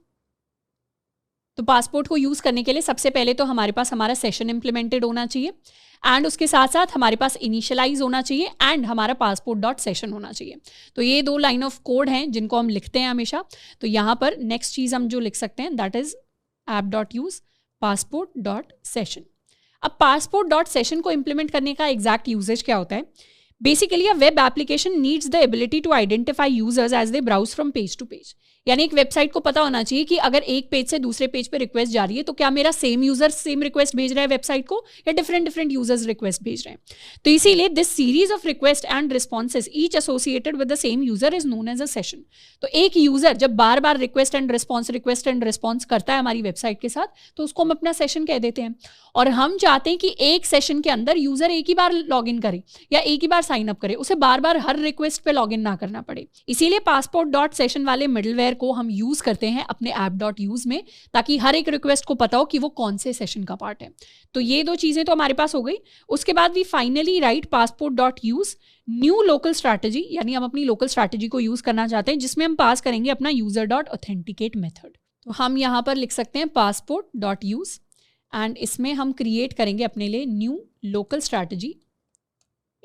तो पासपोर्ट को यूज़ करने के लिए सबसे पहले तो हमारे पास हमारा सेशन इम्प्लीमेंटेड होना चाहिए एंड उसके साथ साथ हमारे पास इनिशियलाइज होना चाहिए एंड हमारा पासपोर्ट डॉट सेशन होना चाहिए। तो ये 2 लाइन ऑफ कोड हैं जिनको हम लिखते हैं हमेशा। तो यहाँ पर नेक्स्ट चीज़ हम जो लिख सकते हैं दैट इज़ app.use passport.session। अब passport.session को इम्प्लीमेंट करने का एग्जैक्ट यूजेज क्या होता है? Basically a web application needs the ability to identify users as they browse from page to page. यानी एक वेबसाइट को पता होना चाहिए कि अगर एक पेज से दूसरे पेज पे रिक्वेस्ट जा रही है तो क्या मेरा सेम यूजर सेम रिक्वेस्ट भेज रहा है वेबसाइट को या डिफरेंट यूजर्स रिक्वेस्ट भेज रहे हैं। तो इसीलिए this series of request and responses each associated with the same user is known as a session. तो एक यूजर जब बार बार रिक्वेस्ट एंड रिस्पॉन्स करता है हमारी वेबसाइट के साथ तो उसको हम अपना सेशन कह देते हैं। और हम चाहते हैं कि एक सेशन के अंदर यूजर एक ही बार लॉग इन करे या एक ही बार साइन अप करे, उसे बार बार हर रिक्वेस्ट पे लॉग इन ना करना पड़े। इसीलिए पासपोर्ट डॉट सेशन वाले मिडलवेयर को हम यूज करते हैं अपने app.use में, ताकि हर एक रिक्वेस्ट को पता हो कि वो कौन से सेशन का पार्ट है। तो ये 2 चीजें तो हमारे पास हो गई। उसके बाद we finally write passport.use new local strategy, यानी हम अपनी लोकल स्ट्रैटेजी को यूज करना चाहते हैं जिसमें हम पास करेंगे अपना user.authenticate मेथड। तो हम यहाँ पर लिख सकते हैं passport.use एंड इसमें हम क्रिएट करेंगे अपने लिए new local strategy.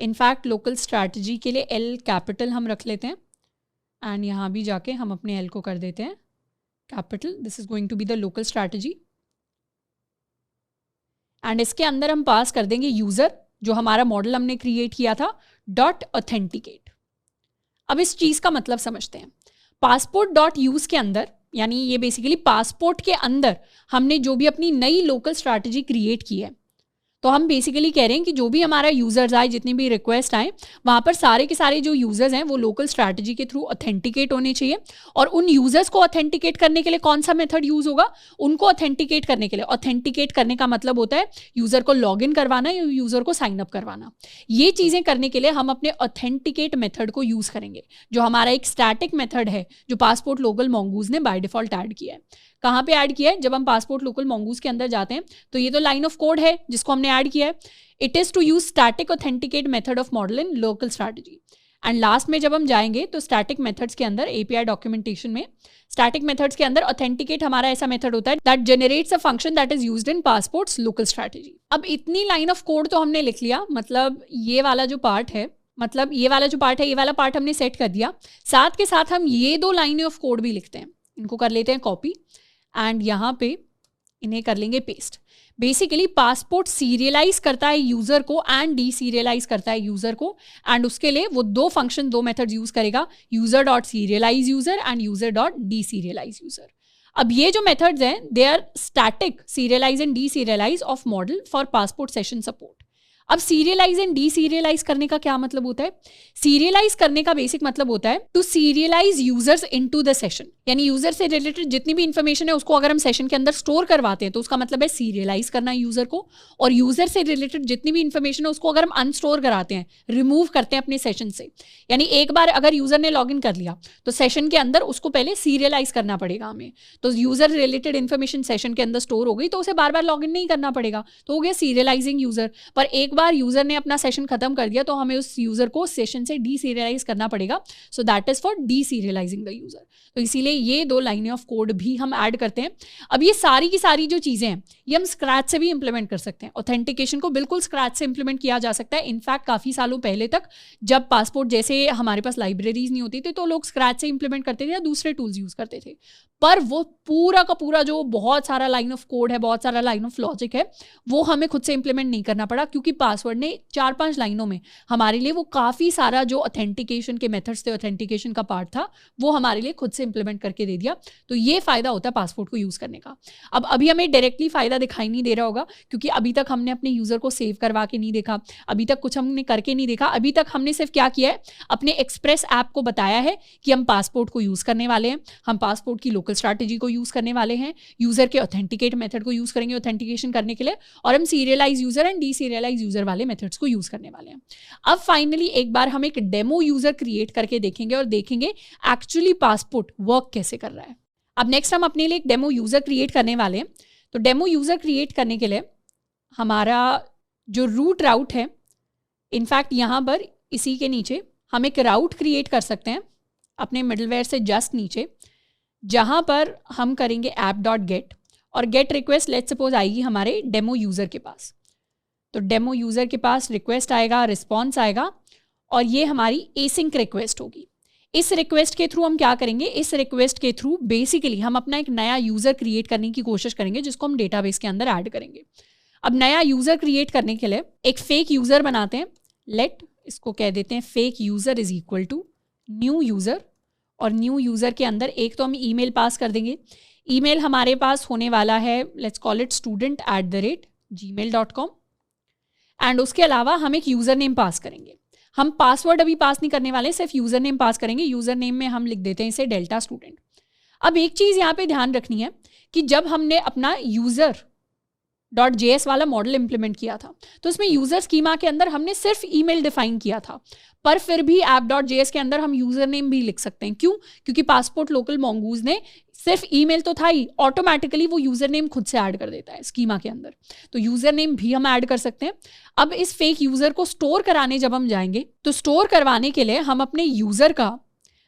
In fact local strategy के लिए L कैपिटल हम रख लेते हैं एंड यहाँ भी जाके हम अपने L को कर देते हैं capital. This is going to be the local strategy and इसके अंदर हम पास कर देंगे यूजर, जो हमारा मॉडल हमने क्रिएट किया था, डॉट ऑथेंटिकेट। अब इस चीज का मतलब समझते हैं। पासपोर्ट डॉट यूज के अंदर, यानी ये बेसिकली पासपोर्ट के अंदर हमने जो भी अपनी नई लोकल स्ट्रैटेजी क्रिएट की है, तो हम बेसिकली कह रहे हैं कि जो भी हमारा यूजर्स आए, जितनी भी रिक्वेस्ट आए, वहाँ पर सारे के सारे जो यूजर्स हैं वो लोकल स्ट्रैटेजी के थ्रू ऑथेंटिकेट होने चाहिए। और उन यूजर्स को ऑथेंटिकेट करने के लिए कौन सा मेथड यूज होगा? उनको ऑथेंटिकेट करने के लिए, ऑथेंटिकेट करने का मतलब होता है यूजर को लॉग इन करवाना या यूजर को साइन अप करवाना। ये चीज़ें करने के लिए हम अपने ऑथेंटिकेट मेथड को यूज करेंगे, जो हमारा एक स्टैटिक मेथड है जो पासपोर्ट लोकल mongoose ने बाय डिफॉल्ट ऐड किया है। कहाँ पे ऐड किया है? जब हम पासपोर्ट लोकल mongoose के अंदर जाते हैं तो ये तो लाइन ऑफ कोड है जिसको हमने ऐड किया है। It is to use static authenticate method of model in local strategy. And last में जब हम जाएंगे तो स्टैटिक मेथड्स के अंदर API डॉक्यूमेंटेशन में स्टैटिक मेथड्स के अंदर ऑथेंटिकेट हमारा ऐसा मेथड होता है that generates a function that is used in passports local strategy. अब इतनी लाइन ऑफ कोड तो हमने लिख लिया, मतलब ये वाला जो पार्ट है, ये वाला पार्ट हमने सेट कर दिया। साथ के साथ हम ये 2 लाइनें ऑफ कोड भी लिखते हैं। इनको कर लेते हैं कॉपी एंड यहाँ पे इन्हें कर लेंगे पेस्ट। बेसिकली पासपोर्ट सीरियलाइज करता है यूजर को एंड डी सीरियलाइज करता है यूजर को, एंड उसके लिए वो 2 मेथड्स यूज करेगा, user dot serialise user and user dot deserialise user. अब ये जो मेथड्स हैं they are static serialise and deserialise of model for passport session support. अब सीरियलाइज एंड डी सीरियलाइज करने का क्या मतलब होता है? सीरियलाइज करने का बेसिक मतलब होता है to serialise users into the session, यानी यूजर से रिलेटेड जितनी भी इंफॉर्मेशन है उसको अगर हम सेशन के अंदर स्टोर करवाते हैं तो उसका मतलब है सीरियलाइज करना यूजर को। और यूजर से रिलेटेड जितनी भी इंफॉर्मेशन है उसको अगर हम अनस्टोर कराते हैं, रिमूव करते हैं अपने सेशन से, यानी एक बार अगर यूजर ने लॉग इन कर लिया तो सेशन के अंदर उसको पहले सीरियलाइज करना पड़ेगा हमें। तो यूजर रिलेटेड इंफॉर्मेशन सेशन के अंदर स्टोर हो गई तो उसे बार बार लॉग इन नहीं करना पड़ेगा, तो हो गया सीरियलाइजिंग यूजर। पर एक बार यूजर ने अपना सेशन खत्म कर दिया तो हमें उस यूजर को सेशन से डी सीरियलाइज करना पड़ेगा। So that is for deserializing the user. तो इसीलिए ये 2 लाइनें ऑफ कोड भी हम ऐड करते हैं। अब ये सारी की सारी जो चीजें हैं ये हम स्क्रैच से भी इंप्लीमेंट कर सकते हैं। ऑथेंटिकेशन को बिल्कुल स्क्रैच से इंप्लीमेंट किया जा सकता है। इनफैक्ट काफी सालों पहले तक जब पासपोर्ट जैसे हमारे पास लाइब्रेरीज नहीं होती थी तो लोग स्क्रैच से इंप्लीमेंट करते थे या दूसरे टूल्स यूज करते थे। पर वो पूरा का पूरा जो बहुत सारा लाइन ऑफ कोड है, बहुत सारा लाइन ऑफ लॉजिक है, वो हमें खुद से इंप्लीमेंट नहीं करना पड़ा, क्योंकि पासवर्ड ने 4-5 लाइनों में हमारे लिए वो काफ़ी सारा जो ऑथेंटिकेशन के मेथड्स थे, ऑथेंटिकेशन का पार्ट था, वो हमारे लिए खुद से इंप्लीमेंट करके दे दिया। तो ये फ़ायदा होता है पासपोर्ट को यूज़ करने का। अब अभी हमें डायरेक्टली फ़ायदा दिखाई नहीं दे रहा होगा, क्योंकि अभी तक हमने अपने यूज़र को सेव करवा के नहीं देखा, अभी तक कुछ हमने करके नहीं देखा। अभी तक हमने सिर्फ क्या किया है, अपने एक्सप्रेस ऐप को बताया है कि हम पासपोर्ट को यूज़ करने वाले हैं, हम पासपोर्ट की लोकल लोकल स्ट्रैटेजी को यूज़ करने वाले हैं, यूज़र के ऑथेंटिकेट मेथड को यूज़ करेंगे ऑथेंटिकेशन करने के लिए, और हम सीरियलाइज यूज़र एंड डीसीरियलाइज यूज़र वाले मेथड्स को यूज़ करने वाले हैं। अब फाइनली एक बार हम एक डेमो यूज़र क्रिएट करके देखेंगे और देखेंगे एक्चुअली पासपोर्ट वर्क कैसे कर रहा है। अब नेक्स्ट हम अपने लिए एक डेमो यूज़र क्रिएट करने वाले हैं। तो डेमो यूज़र क्रिएट करने के लिए हमारा जो रूट राउट है, इनफैक्ट यहाँ पर इसी के नीचे हम एक राउट क्रिएट कर सकते हैं अपने मिडलवेयर से जस्ट नीचे, जहाँ पर हम करेंगे app.get और गेट रिक्वेस्ट लेट्स सपोज आएगी हमारे डेमो यूज़र के पास। तो डेमो यूज़र के पास रिक्वेस्ट आएगा, रिस्पॉन्स आएगा और ये हमारी एसिंक रिक्वेस्ट होगी। इस रिक्वेस्ट के थ्रू हम क्या करेंगे, इस रिक्वेस्ट के थ्रू बेसिकली हम अपना एक नया यूज़र क्रिएट करने की कोशिश करेंगे जिसको हम डेटाबेस के अंदर ऐड करेंगे। अब नया यूज़र क्रिएट करने के लिए एक फेक यूज़र बनाते हैं। लेट इसको कह देते हैं fake user is equal to new user, और न्यू यूज़र के अंदर एक तो हम ईमेल पास कर देंगे। ईमेल हमारे पास होने वाला है let's call it student@gmail.com and उसके अलावा हम एक यूज़र नेम पास करेंगे। हम पासवर्ड अभी पास नहीं करने वाले, सिर्फ यूज़र नेम पास करेंगे। यूज़र नेम में हम लिख देते हैं इसे डेल्टा स्टूडेंट। अब एक चीज़ यहाँ पे ध्यान रखनी है कि जब हमने अपना user.js वाला मॉडल इंप्लीमेंट किया था तो उसमें यूज़र स्कीमा के अंदर हमने सिर्फ ईमेल डिफाइन किया था, पर फिर भी app.js के अंदर हम यूज़र नेम भी लिख सकते हैं। क्यों? क्योंकि पासपोर्ट लोकल मोंगूज ने सिर्फ ईमेल तो था ही, ऑटोमेटिकली वो यूज़र नेम खुद से ऐड कर देता है स्कीमा के अंदर, तो यूज़र नेम भी हम ऐड कर सकते हैं। अब इस फेक यूज़र को स्टोर कराने जब हम जाएंगे तो स्टोर करवाने के लिए हम अपने यूज़र का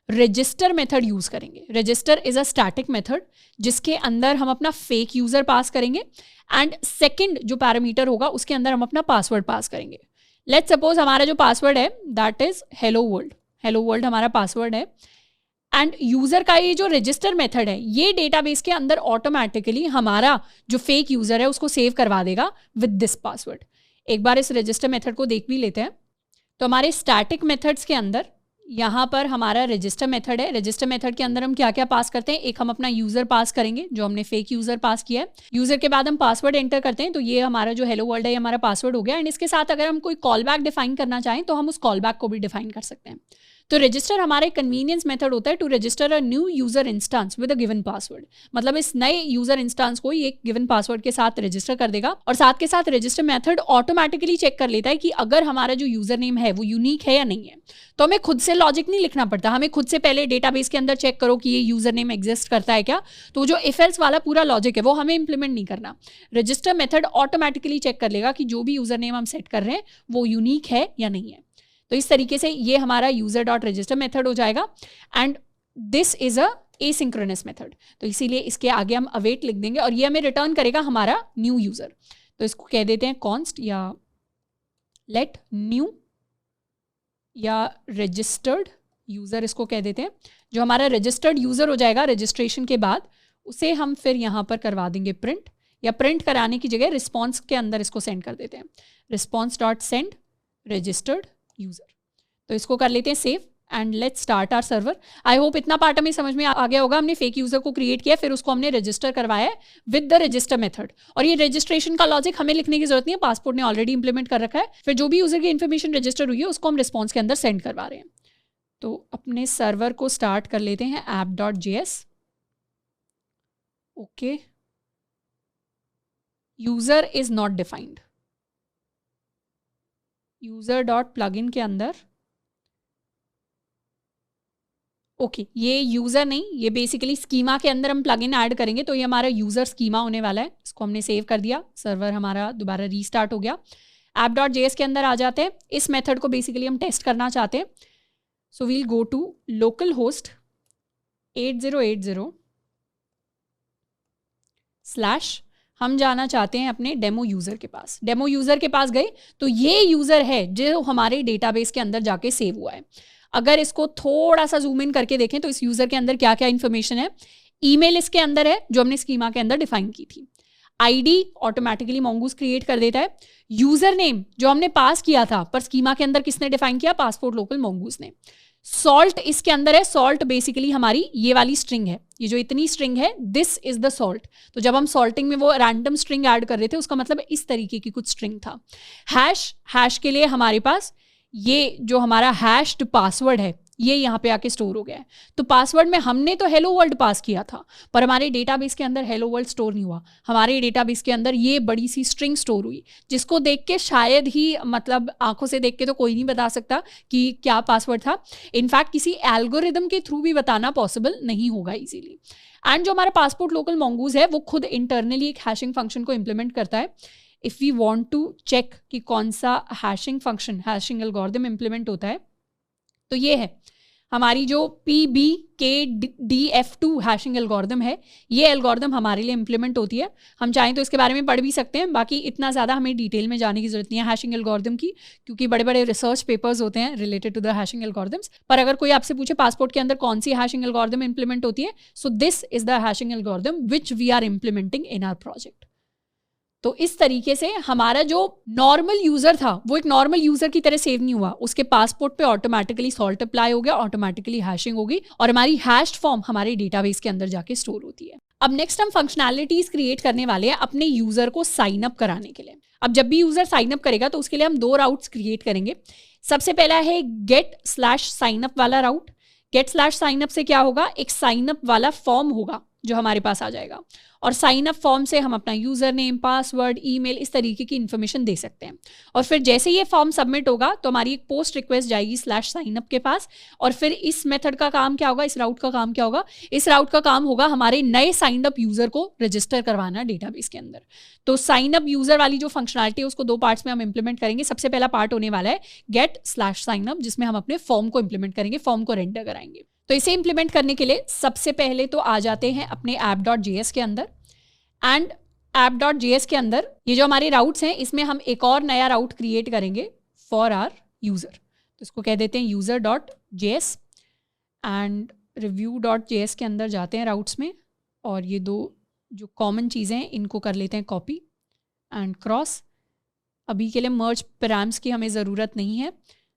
रजिस्टर मेथड यूज़ करेंगे। Register is a static method जिसके अंदर हम अपना फेक यूज़र पास करेंगे एंड सेकंड जो पैरामीटर होगा उसके अंदर हम अपना पासवर्ड पास करेंगे। लेट्स सपोज हमारा जो पासवर्ड है that is hello world. Hello world हमारा पासवर्ड है एंड यूज़र का ये जो रजिस्टर मेथड है ये डेटाबेस के अंदर ऑटोमेटिकली हमारा जो फेक यूज़र है उसको सेव करवा देगा विद दिस पासवर्ड। एक बार इस रजिस्टर मेथड को देख भी लेते हैं। तो हमारे स्टैटिक मेथड्स के अंदर यहाँ पर हमारा रजिस्टर मेथड है। रजिस्टर मेथड के अंदर हम क्या क्या पास करते हैं, एक हम अपना यूज़र पास करेंगे जो हमने फेक यूज़र पास किया है। यूज़र के बाद हम पासवर्ड एंटर करते हैं, तो ये हमारा जो हेलो वर्ल्ड है ये हमारा पासवर्ड हो गया। एंड इसके साथ अगर हम कोई कॉल बैक डिफाइन करना चाहें तो हम उस कॉल बैक को भी डिफाइन कर सकते हैं। तो रजिस्टर हमारा कन्वीनियंस मेथड होता है to register a new user instance with a given password. मतलब इस नए यूज़र इंस्टेंस को ये गिवन पासवर्ड के साथ रजिस्टर कर देगा और साथ के साथ रजिस्टर मेथड ऑटोमेटिकली चेक कर लेता है कि अगर हमारा जो यूज़र नेम है वो यूनिक है या नहीं है। तो हमें खुद से लॉजिक नहीं लिखना पड़ता, हमें खुद से पहले डेटाबेस के अंदर चेक करो कि ये यूज़र नेम एग्जिस्ट करता है क्या। तो जो इफ एल्स वाला पूरा लॉजिक है वो हमें इंप्लीमेंट नहीं करना। रजिस्टर मेथड ऑटोमेटिकली चेक कर लेगा कि जो भी यूज़र नेम हम सेट कर रहे हैं वो यूनिक है या नहीं है। तो इस तरीके से ये हमारा user.register मेथड हो जाएगा and this is a asynchronous method. तो इसीलिए इसके आगे हम अवेट लिख देंगे और ये हमें रिटर्न करेगा हमारा न्यू यूज़र। तो इसको कह देते हैं कॉन्स्ट या लेट न्यू या रजिस्टर्ड यूज़र इसको कह देते हैं। जो हमारा रजिस्टर्ड यूज़र हो जाएगा रजिस्ट्रेशन के बाद उसे हम फिर यहाँ पर करवा देंगे प्रिंट, या प्रिंट कराने की जगह रिस्पॉन्स के अंदर इसको सेंड कर देते हैं response.send registered यूज़र। तो इसको कर लेते हैं save and let's start our server. I hope इतना पार्ट हमें समझ में आ गया होगा। हमने फेक यूज़र को क्रिएट किया, फिर उसको हमने रजिस्टर करवाया है विद द रजिस्टर मेथड, और ये रजिस्ट्रेशन का लॉजिक हमें लिखने की जरूरत नहीं है, पासपोर्ट ने ऑलरेडी इंप्लीमेंट कर रखा है। फिर जो भी यूज़र की इन्फॉर्मेशन रजिस्टर हुई है उसको हम रिस्पॉन्स के अंदर सेंड करवा रहे हैं। तो अपने सर्वर को स्टार्ट कर लेते हैं app.js। Okay, user is not defined. user.plugin के अंदर ओके ये यूज़र नहीं, ये बेसिकली स्कीमा के अंदर हम प्लगइन ऐड करेंगे, तो ये हमारा यूज़र स्कीमा होने वाला है। इसको हमने सेव कर दिया, सर्वर हमारा दोबारा रीस्टार्ट हो गया। app.js के अंदर आ जाते हैं। इस मेथड को बेसिकली हम टेस्ट करना चाहते हैं। So we'll go to local host 8080 / हम जाना चाहते हैं अपने डेमो यूज़र के पास। डेमो यूज़र के पास गए तो ये यूज़र है जो हमारे डेटाबेस के अंदर जाके सेव हुआ है। अगर इसको थोड़ा सा जूम इन करके देखें तो इस यूज़र के अंदर क्या क्या इन्फॉर्मेशन है। ईमेल इसके अंदर है जो हमने स्कीमा के अंदर डिफाइन की थी। आईडी ऑटोमेटिकली मोंगूज क्रिएट कर देता है। यूज़र नेम जो हमने पास किया था पर स्कीमा के अंदर किसने डिफाइन किया, पासपोर्ट लोकल मोंगूज ने। सॉल्ट इसके अंदर है। सॉल्ट बेसिकली हमारी ये वाली स्ट्रिंग है, ये जो इतनी स्ट्रिंग है दिस इज द सॉल्ट। तो जब हम सॉल्टिंग में वो रैंडम स्ट्रिंग ऐड कर रहे थे उसका मतलब इस तरीके की कुछ स्ट्रिंग था। हैश के लिए हमारे पास ये जो हमारा हैश्ड पासवर्ड है ये यहाँ पे आके स्टोर हो गया है। तो पासवर्ड में हमने तो हेलो वर्ल्ड पास किया था, पर हमारे डेटाबेस के अंदर हेलो वर्ल्ड स्टोर नहीं हुआ। हमारे डेटाबेस के अंदर ये बड़ी सी स्ट्रिंग स्टोर हुई, जिसको देख के शायद ही, मतलब आंखों से देख के तो कोई नहीं बता सकता कि क्या पासवर्ड था। इनफैक्ट किसी एल्गोरिदम के थ्रू भी बताना पॉसिबल नहीं होगा इजीली। एंड जो हमारा पासपोर्ट लोकल mongoose है वो खुद इंटरनली एक हैशिंग फंक्शन को इम्प्लीमेंट करता है। If we want to check कि कौन सा hashing function, hashing algorithm implement होता है, तो ये है हमारी जो PBKDF2 हैशिंग एल्गोरिदम है। ये एल्गोरिदम हमारे लिए इम्प्लीमेंट होती है। हम चाहें तो इसके बारे में पढ़ भी सकते हैं, बाकी इतना ज़्यादा हमें डिटेल में जाने की जरूरत नहीं है हैशिंग एल्गोरिदम की, क्योंकि बड़े बड़े रिसर्च पेपर्स होते हैं related to the hashing algorithms. पर अगर कोई आपसे पूछे पासपोर्ट के अंदर कौन सी हैशिंग एल्गोरिदम इम्प्लीमेंट होती है, so this is the hashing algorithm which we are implementing in our project. तो इस तरीके से हमारा जो नॉर्मल यूजर था वो एक नॉर्मल यूजर की तरह सेव नहीं हुआ, उसके पासपोर्ट पे ऑटोमेटिकली सॉल्ट अप्लाई हो गया, ऑटोमेटिकली हैशिंग होगी और हमारी हैश्ड फॉर्म हमारे डेटाबेस के अंदर जाके स्टोर होती है। अब नेक्स्ट हम फंक्शनैलिटीज क्रिएट करने वाले हैं अपने यूजर को साइन अप कराने के लिए। अब जब भी यूजर साइन अप करेगा तो उसके लिए हम 2 राउट्स क्रिएट करेंगे। सबसे पहला है get/signup वाला राउट। get/signup से क्या होगा, एक साइन अप वाला फॉर्म होगा जो हमारे पास आ जाएगा, और साइन अप फॉर्म से हम अपना यूजर नेम, पासवर्ड, ईमेल, इस तरीके की इन्फॉर्मेशन दे सकते हैं। और फिर जैसे ये फॉर्म सबमिट होगा तो हमारी एक पोस्ट रिक्वेस्ट जाएगी /signup के पास, और फिर इस मेथड का काम क्या होगा, इस राउट का काम क्या होगा, इस राउट का काम होगा हमारे नए साइन अप यूजर को रजिस्टर करवाना डेटाबेस के अंदर। तो साइन अप यूजर वाली जो फंक्शनलिटी है उसको 2 पार्ट्स में हम इंप्लीमेंट करेंगे। सबसे पहला पार्ट होने वाला है get/signup, जिसमें हम अपने फॉर्म को इंप्लीमेंट करेंगे, फॉर्म को रेंडर कराएंगे। तो इसे इंप्लीमेंट करने के लिए सबसे पहले तो आ जाते हैं अपने app.js के अंदर। एंड app.js के अंदर ये जो हमारे राउट्स हैं इसमें हम एक और नया राउट क्रिएट करेंगे फॉर आवर यूज़र। तो इसको कह देते हैं user.js एंड review.js के अंदर जाते हैं राउट्स में, और ये 2 जो कॉमन चीज़ें हैं इनको कर लेते हैं कॉपी एंड क्रॉस। अभी के लिए मर्ज पैराम्स की हमें ज़रूरत नहीं है।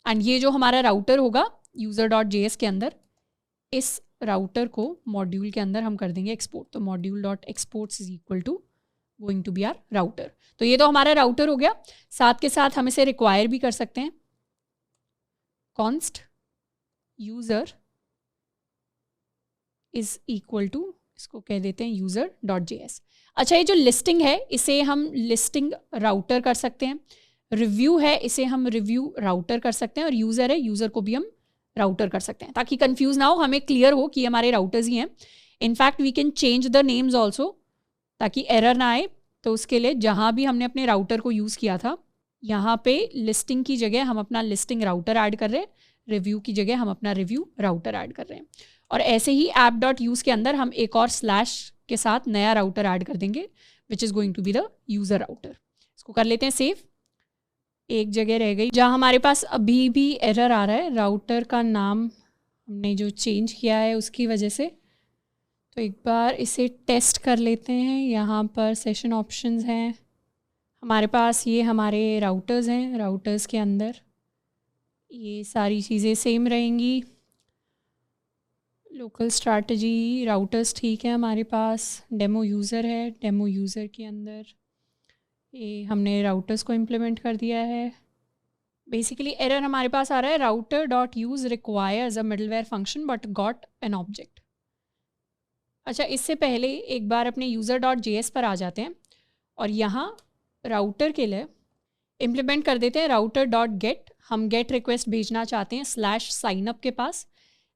एंड ये जो हमारा राउटर होगा user.js के अंदर, इस राउटर को मॉड्यूल के अंदर हम कर देंगे एक्सपोर्ट। तो module.exports is equal to going to be our router. तो ये तो हमारा राउटर हो गया। साथ के साथ हम इसे रिक्वायर भी कर सकते हैं, const user is equal to, इसको कह देते हैं user.js। अच्छा, ये जो लिस्टिंग है इसे हम लिस्टिंग राउटर कर सकते हैं, रिव्यू है इसे हम रिव्यू राउटर कर सकते हैं, और यूज़र है, यूज़र को भी हम राउटर कर सकते हैं, ताकि कंफ्यूज ना हो, हमें क्लियर हो कि हमारे राउटर्स ही हैं। In fact we can change the names also ताकि एरर ना आए। तो उसके लिए जहाँ भी हमने अपने राउटर को यूज़ किया था, यहाँ पे लिस्टिंग की जगह हम अपना लिस्टिंग राउटर ऐड कर रहे हैं, रिव्यू की जगह हम अपना रिव्यू राउटर ऐड कर रहे हैं। और ऐसे ही app.use के अंदर हम एक और स्लैश के साथ नया राउटर ऐड कर देंगे which is going to be the user router. इसको कर लेते हैं सेव। एक जगह रह गई जहाँ हमारे पास अभी भी एरर आ रहा है, राउटर का नाम हमने जो चेंज किया है उसकी वजह से। तो एक बार इसे टेस्ट कर लेते हैं। यहाँ पर सेशन ऑप्शंस हैं हमारे पास, ये हमारे राउटर्स हैं, राउटर्स के अंदर ये सारी चीज़ें सेम रहेंगी। लोकल स्ट्रैटेजी, राउटर्स ठीक है हमारे पास, डेमो यूज़र है, डेमो यूज़र के अंदर ये हमने राउटर्स को इम्प्लीमेंट कर दिया है। बेसिकली एरर हमारे पास आ रहा है router.use requires a middleware function but got an object। अच्छा, इससे पहले एक बार अपने user.js पर आ जाते हैं और यहाँ राउटर के लिए इम्प्लीमेंट कर देते हैं router.get। हम गेट रिक्वेस्ट भेजना चाहते हैं /signup के पास,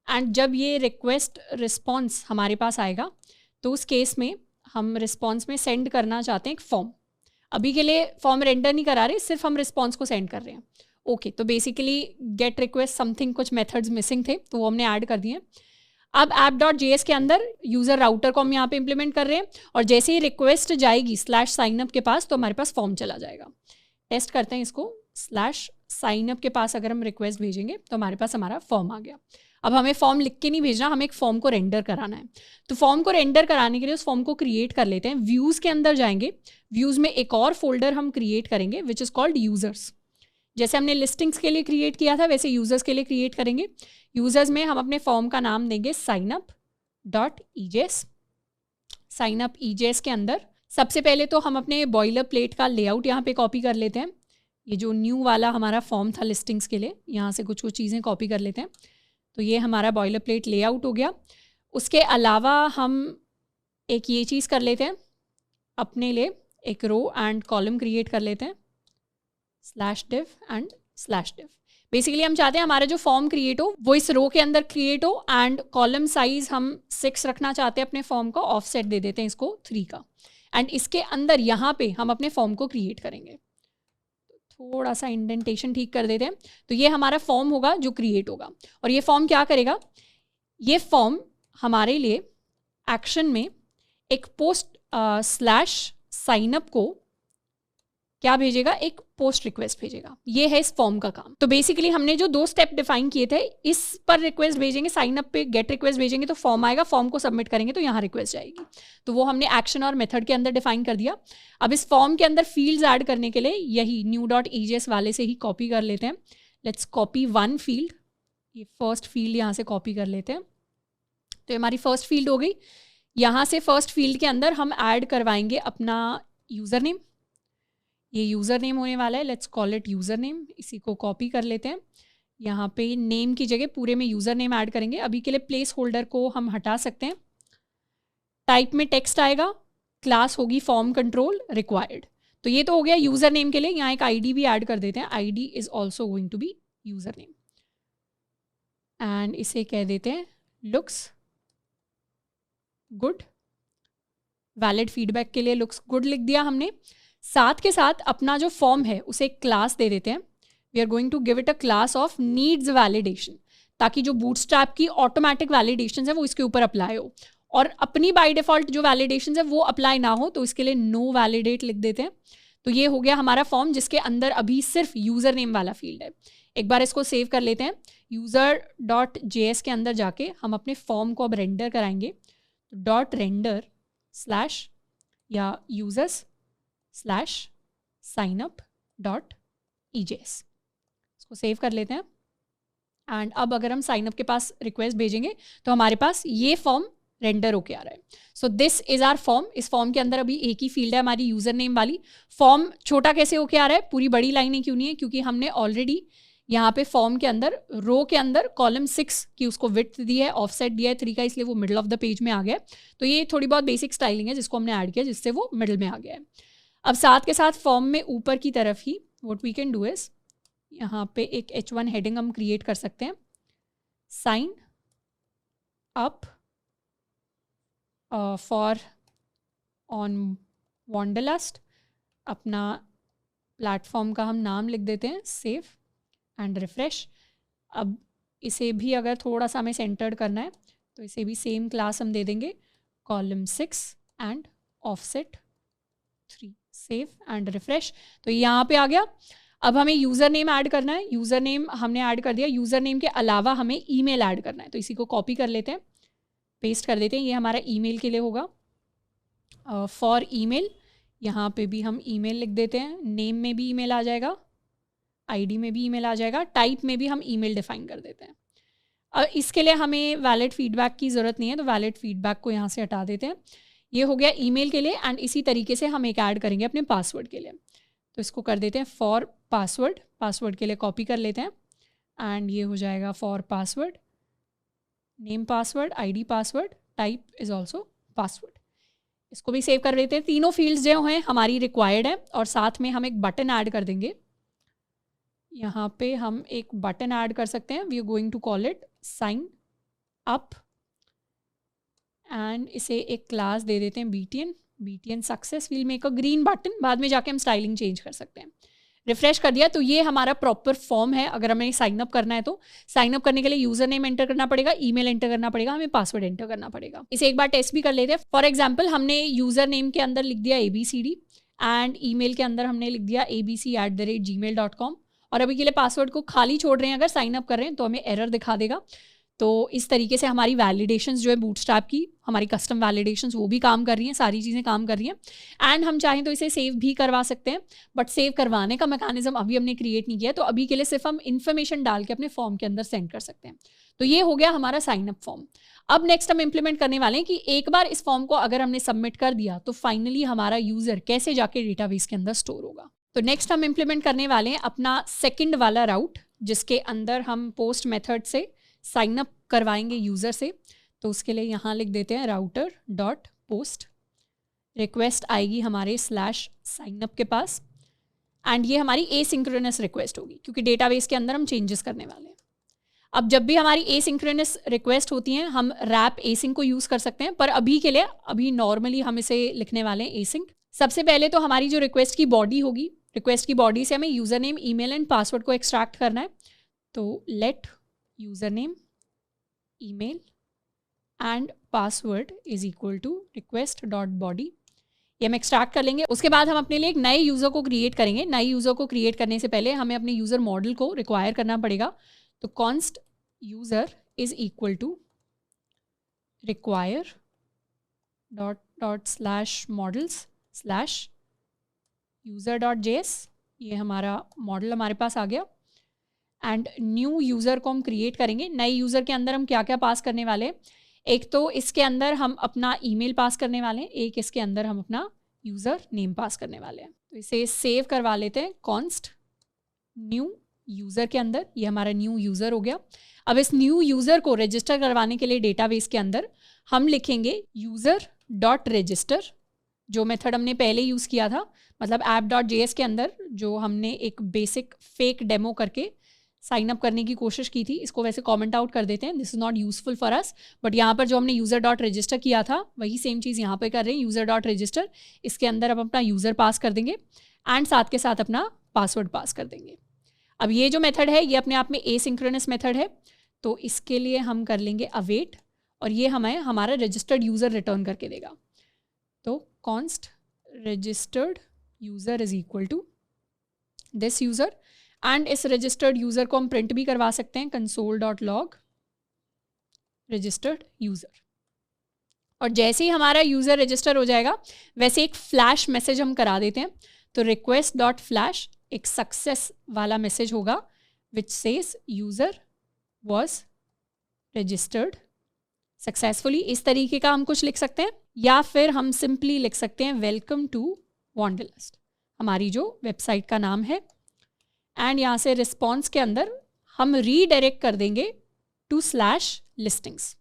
एंड जब ये रिक्वेस्ट रिस्पॉन्स हमारे पास आएगा तो उस केस में हम रिस्पॉन्स में सेंड करना चाहते हैं एक फॉर्म। अभी के लिए फॉर्म रेंडर नहीं करा रहे, सिर्फ हम रिस्पॉन्स को सेंड कर रहे हैं। ओके, तो बेसिकली गेट रिक्वेस्ट समथिंग कुछ मेथड्स मिसिंग थे तो वो हमने ऐड कर दिए। अब app.js के अंदर यूज़र राउटर को हम यहाँ पे इम्प्लीमेंट कर रहे हैं, और जैसे ही रिक्वेस्ट जाएगी /signup के पास तो हमारे पास फॉर्म चला जाएगा। टेस्ट करते हैं इसको, /signup के पास अगर हम रिक्वेस्ट भेजेंगे तो हमारे पास हमारा फॉर्म आ गया। अब हमें फॉर्म लिख के नहीं भेजना, हमें एक फॉर्म को रेंडर कराना है। तो फॉर्म को रेंडर कराने के लिए उस फॉर्म को क्रिएट कर लेते हैं। व्यूज़ के अंदर जाएंगे, व्यूज़ में एक और फोल्डर हम क्रिएट करेंगे विच इज़ कॉल्ड यूज़र्स। जैसे हमने लिस्टिंग्स के लिए क्रिएट किया था वैसे यूज़र्स के लिए क्रिएट करेंगे। यूज़र्स में हम अपने फॉर्म का नाम देंगे signup.ejs। signup.ejs के अंदर सबसे पहले तो हम अपने बॉयलर प्लेट का लेआउट यहाँ पे कॉपी कर लेते हैं। ये जो न्यू वाला हमारा फॉर्म था लिस्टिंग्स के लिए, यहाँ से कुछ चीज़ें कॉपी कर लेते हैं। तो ये हमारा बॉयलर प्लेट लेआउट हो गया। उसके अलावा हम एक ये चीज़ कर लेते हैं, अपने लिए एक रो एंड कॉलम क्रिएट कर लेते हैं, /div एंड /div। बेसिकली हम चाहते हैं हमारा जो फॉर्म क्रिएट हो वो इस रो के अंदर क्रिएट हो, एंड कॉलम साइज हम 6 रखना चाहते हैं अपने फॉर्म का, ऑफसेट दे देते हैं इसको 3 का, एंड इसके अंदर यहाँ पे हम अपने फॉर्म को क्रिएट करेंगे। थोड़ा सा इंडेंटेशन ठीक कर देते हैं। तो ये हमारा फॉर्म होगा जो क्रिएट होगा, और ये फॉर्म क्या करेगा, ये फॉर्म हमारे लिए एक्शन में एक पोस्ट /साइनअप को क्या भेजेगा, एक पोस्ट रिक्वेस्ट भेजेगा। ये है इस फॉर्म का काम। तो बेसिकली हमने जो 2 स्टेप डिफाइन किए थे, इस पर रिक्वेस्ट भेजेंगे, साइनअप पे गेट रिक्वेस्ट भेजेंगे तो फॉर्म आएगा, फॉर्म को सबमिट करेंगे तो यहाँ रिक्वेस्ट जाएगी। तो वो हमने एक्शन और मेथड के अंदर डिफाइन कर दिया। अब इस फॉर्म के अंदर फील्ड्स ऐड करने के लिए यही new.ejs वाले से ही कॉपी कर लेते हैं। लेट्स कॉपी 1 फील्ड, ये फर्स्ट फील्ड यहाँ से कॉपी कर लेते हैं। तो ये हमारी फर्स्ट फील्ड हो गई। यहाँ से फर्स्ट फील्ड के अंदर हम ऐड करवाएंगे अपना यूज़र नेम। ये यूज़र नेम होने वाला है, let's call it user name. इसी को कॉपी कर लेते हैं, यहाँ पे नेम की जगह पूरे में यूज़र नेम ऐड करेंगे। अभी के लिए प्लेस होल्डर को हम हटा सकते हैं। टाइप में टेक्स्ट आएगा, क्लास होगी फॉर्म कंट्रोल रिक्वायर्ड। तो ये तो हो गया यूज़र नेम के लिए। यहाँ एक आईडी भी ऐड कर देते हैं, ID is also going to be user name, and इसे कह देते हैं लुक्स गुड। वैलिड फीडबैक के लिए लुक्स गुड लिख दिया हमने। साथ के साथ अपना जो फॉर्म है उसे एक क्लास दे देते हैं। We are going to give it a class of needs validation, ताकि जो बूटस्ट्रैप की ऑटोमेटिक वैलिडेशन है वो इसके ऊपर अप्लाई हो, और अपनी बाय डिफॉल्ट जो वैलिडेशन है वो अप्लाई ना हो, तो इसके लिए नो वैलिडेट लिख देते हैं। तो ये हो गया हमारा फॉर्म, जिसके अंदर अभी सिर्फ यूज़र नेम वाला फील्ड है। एक बार इसको सेव कर लेते हैं। user.js के अंदर जाके हम अपने फॉर्म को अब रेंडर कराएंगे। .render/ या users/signup.ejs, इसको सेव कर लेते हैं। एंड अब अगर हम साइनअप के पास रिक्वेस्ट भेजेंगे तो हमारे पास ये फॉर्म रेंडर होके आ रहा है। So this is our form. इस फॉर्म के अंदर अभी एक ही फील्ड है हमारी यूज़र नेम वाली। फॉर्म छोटा कैसे होके आ रहा है, पूरी बड़ी लाइनें क्यों नहीं है, क्योंकि हमने ऑलरेडी यहाँ पे फॉर्म के अंदर रो के अंदर कॉलम 6 की उसको विड्थ दी है, ऑफसेट दिया है 3 का, इसलिए वो मिडल ऑफ द पेज में आ गया। तो ये थोड़ी बहुत बेसिक स्टाइलिंग है जिसको हमने ऐड किया, जिससे वो मिडल में आ गया है। अब साथ के साथ फॉर्म में ऊपर की तरफ ही what we can do is, यहाँ पे एक H1 हेडिंग हम क्रिएट कर सकते हैं, sign up for on wanderlust. अपना प्लेटफॉर्म का हम नाम लिख देते हैं, सेव एंड रिफ्रेश। अब इसे भी अगर थोड़ा सा हमें सेंटर्ड करना है तो इसे भी सेम क्लास हम दे देंगे, column 6 and offset 3, save and refresh. तो यहाँ पे आ गया। अब हमें यूज़र नेम ऐड करना है। यूज़र नेम हमने ऐड कर दिया। यूज़र नेम के अलावा हमें ईमेल ऐड करना है, तो इसी को कॉपी कर लेते हैं, पेस्ट कर देते हैं। ये हमारा ईमेल के लिए होगा, फॉर ईमेल। यहाँ पे भी हम ईमेल लिख देते हैं। नेम में भी ईमेल आ जाएगा, आईडी में भी ईमेल आ जाएगा, टाइप में भी हम ईमेल डिफाइन कर देते हैं। इसके लिए हमें वैलिड फीडबैक की ज़रूरत नहीं है, तो वैलिड फीडबैक को यहाँ से हटा देते हैं। ये हो गया ईमेल के लिए। एंड इसी तरीके से हम एक ऐड करेंगे अपने पासवर्ड के लिए, तो इसको कर देते हैं फॉर पासवर्ड। पासवर्ड के लिए कॉपी कर लेते हैं, एंड ये हो जाएगा for password, name password, ID password, type is also password. इसको भी सेव कर लेते हैं। तीनों फील्ड्स जो हैं हमारी रिक्वायर्ड है, और साथ में हम एक बटन ऐड कर देंगे। यहाँ पे हम एक बटन ऐड कर सकते हैं। We are going to call it sign up, and इसे एक क्लास दे देते हैं BTN success. We'll make a green button, बाद में जाके हम स्टाइलिंग चेंज कर सकते हैं। रिफ्रेश कर दिया तो ये हमारा प्रॉपर फॉर्म है। अगर हमें साइन अप करना है तो साइन अप करने के लिए यूजर नेम एंटर करना पड़ेगा, ईमेल एंटर करना पड़ेगा, हमें पासवर्ड एंटर करना पड़ेगा। इसे एक बार टेस्ट भी कर लेते हैं। फॉर एग्जांपल हमने यूजर नेम के अंदर लिख दिया ABCD, एंड ईमेल के अंदर हमने लिख दिया abc@gmail.com, और अभी के लिए पासवर्ड को खाली छोड़ रहे हैं। अगर साइन अप कर रहे हैं तो हमें एरर दिखा देगा। तो इस तरीके से हमारी वैलिडेशंस जो है बूटस्ट्रैप की, हमारी कस्टम वैलिडेशंस वो भी काम कर रही हैं, सारी चीज़ें काम कर रही हैं। एंड हम चाहें तो इसे सेव भी करवा सकते हैं, बट सेव करवाने का मैकेनिज्म अभी हमने क्रिएट नहीं किया, तो अभी के लिए सिर्फ हम इन्फॉर्मेशन डाल के अपने फॉर्म के अंदर सेंड कर सकते हैं। तो ये हो गया हमारा साइन अप फॉर्म। अब नेक्स्ट हम इम्प्लीमेंट करने वाले हैं कि एक बार इस फॉर्म को अगर हमने सबमिट कर दिया तो फाइनली हमारा यूज़र कैसे जाके डेटाबेस के अंदर स्टोर होगा। तो नेक्स्ट हम इम्प्लीमेंट करने वाले हैं अपना सेकंड वाला राउट, जिसके अंदर हम पोस्ट मेथड से साइन अप करवाएंगे यूज़र से, तो उसके लिए यहाँ लिख देते हैं राउटर डॉट पोस्ट, रिक्वेस्ट आएगी हमारे /साइनअप के पास, एंड ये हमारी एसिंक्रोनस रिक्वेस्ट होगी क्योंकि डेटाबेस के अंदर हम चेंजेस करने वाले हैं। अब जब भी हमारी एसिंक्रोनस रिक्वेस्ट होती हैं हम रैप एसिंक को यूज़ कर सकते हैं, पर अभी के लिए अभी नॉर्मली हम इसे लिखने वाले हैं एसिंक। सबसे पहले तो हमारी जो रिक्वेस्ट की बॉडी होगी, रिक्वेस्ट की बॉडी से हमें user name, email and password को एक्सट्रैक्ट करना है। तो let user name, email and password is equal to request dot body, ये हम एक्सट्रैक्ट कर लेंगे। उसके बाद हम अपने लिए एक नए यूज़र को क्रिएट करेंगे। नए यूज़र को क्रिएट करने से पहले हमें अपने यूज़र मॉडल को रिक्वायर करना पड़ेगा। तो const user is equal to require dot dot slash models slash user dot JS, ये हमारा मॉडल हमारे पास आ गया। एंड न्यू यूज़र को हम क्रिएट करेंगे। नए यूज़र के अंदर हम क्या क्या पास करने वाले हैं, एक तो इसके अंदर हम अपना ईमेल पास करने वाले हैं, एक इसके अंदर हम अपना यूज़र नेम पास करने वाले हैं। तो इसे सेव करवा लेते हैं कॉन्स्ट न्यू यूज़र के अंदर, ये हमारा न्यू यूज़र हो गया। अब इस न्यू यूज़र को रजिस्टर करवाने के लिए डेटाबेस के अंदर हम लिखेंगे यूज़र डॉट रजिस्टर, जो मेथड हमने पहले यूज़ किया था, मतलब ऐप डॉट जेएस के अंदर जो हमने एक बेसिक फेक डेमो करके साइन अप करने की कोशिश की थी। इसको वैसे कमेंट आउट कर देते हैं, this is not useful for us, but यहाँ पर जो हमने यूज़र डॉट रजिस्टर किया था वही सेम चीज़ यहाँ पे कर रहे हैं, यूज़र डॉट रजिस्टर। इसके अंदर हम अपना यूज़र पास कर देंगे एंड साथ के साथ अपना पासवर्ड पास कर देंगे। अब ये जो मेथड है ये अपने आप में एसिंक्रोनस मेथड है, तो इसके लिए हम कर लेंगे अवेट, और ये हमें हमारा रजिस्टर्ड यूज़र रिटर्न करके देगा। तो const registered user is equal to this user, and इस रजिस्टर्ड यूज़र को हम प्रिंट भी करवा सकते हैं, console dot log registered user. और जैसे ही हमारा यूज़र रजिस्टर हो जाएगा वैसे एक फ्लैश मैसेज हम करा देते हैं। तो रिक्वेस्ट डॉट फ्लैश एक सक्सेस वाला मैसेज होगा which says user was registered successfully. इस तरीके का हम कुछ लिख सकते हैं, या फिर हम सिंपली लिख सकते हैं वेलकम टू वॉन्डरलस्ट, हमारी जो वेबसाइट का नाम है। एंड यहाँ से रिस्पॉन्स के अंदर हम रीडायरेक्ट कर देंगे टू /लिस्टिंग्स।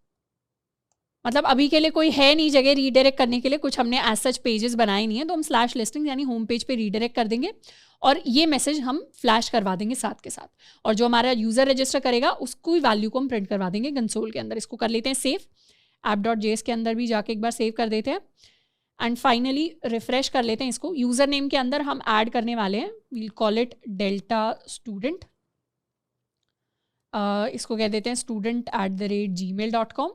मतलब अभी के लिए कोई है नहीं जगह रीडायरेक्ट करने के लिए, कुछ हमने एज सच पेजेस बनाए नहीं है, तो हम /लिस्टिंग यानी होम पेज पे रीडायरेक्ट कर देंगे और ये मैसेज हम फ्लैश करवा देंगे साथ के साथ। और जो हमारा यूज़र रजिस्टर करेगा उसको वैल्यू को हम प्रिंट करवा देंगे कंसोल के अंदर। इसको कर लेते हैं सेव, ऐप डॉट जेएस के अंदर भी जाके एक बार सेव कर देते हैं। एंड फाइनली रिफ्रेश कर लेते हैं इसको। यूज़र नेम के अंदर हम ऐड करने वाले हैं, we'll call it delta student, इसको कह देते हैं student@gmail.com,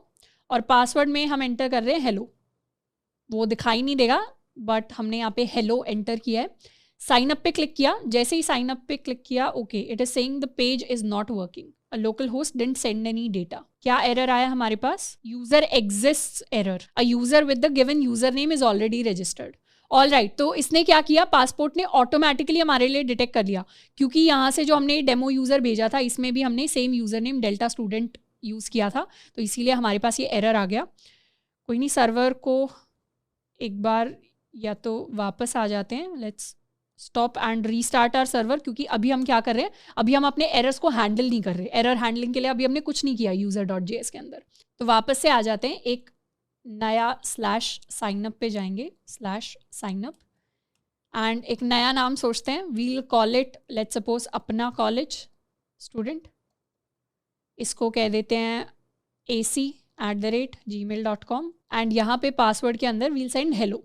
और पासवर्ड में हम एंटर कर रहे हैं हेलो। वो दिखाई नहीं देगा बट हमने यहाँ पे हेलो एंटर किया है। साइन अप पे क्लिक किया, जैसे ही साइन अप पे क्लिक किया okay it is saying the page is not working, a localhost didn't send any data. क्या एरर आया हमारे पास? User exists error, a user with the given user name is already registered. All right, तो इसने क्या किया, पासपोर्ट ने ऑटोमेटिकली हमारे लिए डिटेक्ट कर लिया, क्योंकि यहाँ से जो हमने डेमो यूज़र भेजा था इसमें भी हमने same user name delta student use किया था, तो इसीलिए हमारे पास ये एरर आ गया। कोई नहीं, सर्वर को एक बार या तो वापस आ जाते हैं, let's stop and restart our server, क्योंकि अभी हम क्या कर रहे हैं, अभी हम अपने एरर्स को हैंडल नहीं कर रहे। एरर हैंडलिंग के लिए अभी हमने कुछ नहीं किया user.js के अंदर। तो वापस से आ जाते हैं, एक नया /signup पे जाएंगे, /signup, एंड एक नया नाम सोचते हैं, we'll call it let's suppose अपना कॉलेज स्टूडेंट। इसको कह देते हैं ac@gmail.com, एंड यहाँ पे पासवर्ड के अंदर वील सेंड हेलो।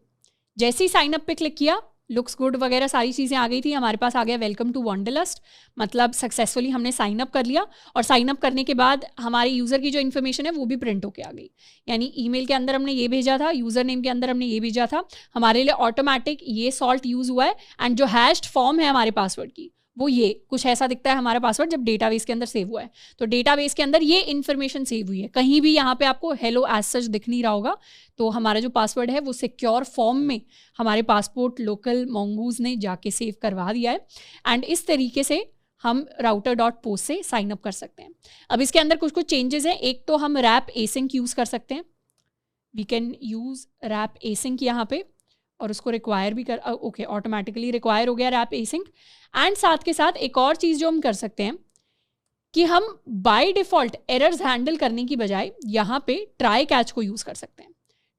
जैसे ही साइनअप पे क्लिक किया, लुक्स गुड वगैरह सारी चीज़ें आ गई थी, हमारे पास आ गया वेलकम टू वॉन्डरलस्ट, मतलब सक्सेसफुली हमने साइन अप कर लिया। और साइन अप करने के बाद हमारे यूज़र की जो इन्फॉर्मेशन है वो भी प्रिंट होके आ गई, यानी ईमेल के अंदर हमने ये भेजा था, यूज़र नेम के अंदर हमने ये भेजा था, हमारे लिए ऑटोमेटिक ये सॉल्ट यूज़ हुआ है। एंड जो हैश्ड फॉर्म है हमारे पासवर्ड की, वो ये कुछ ऐसा दिखता है हमारा पासवर्ड जब डेटाबेस के अंदर सेव हुआ है। तो डेटाबेस के अंदर ये इन्फॉर्मेशन सेव हुई है, कहीं भी यहाँ पे आपको हेलो एज सच दिख नहीं रहा होगा। तो हमारा जो पासवर्ड है वो सिक्योर फॉर्म में हमारे पासपोर्ट लोकल मोंगूज ने जाके सेव करवा दिया है। एंड इस तरीके से हम router.post से साइन अप कर सकते हैं। अब इसके अंदर कुछ कुछ चेंजेस हैं। एक तो हम रैप एसिंक यूज़ कर सकते हैं, we can use wrap async यहाँ पे, और उसको रिक्वायर भी कर, ओके ऑटोमेटिकली रिक्वायर हो गया रैप एसिंक। एंड साथ के साथ एक और चीज़ जो हम कर सकते हैं, कि हम बाय डिफ़ॉल्ट एरर्स हैंडल करने की बजाय यहाँ पे ट्राई कैच को यूज़ कर सकते हैं।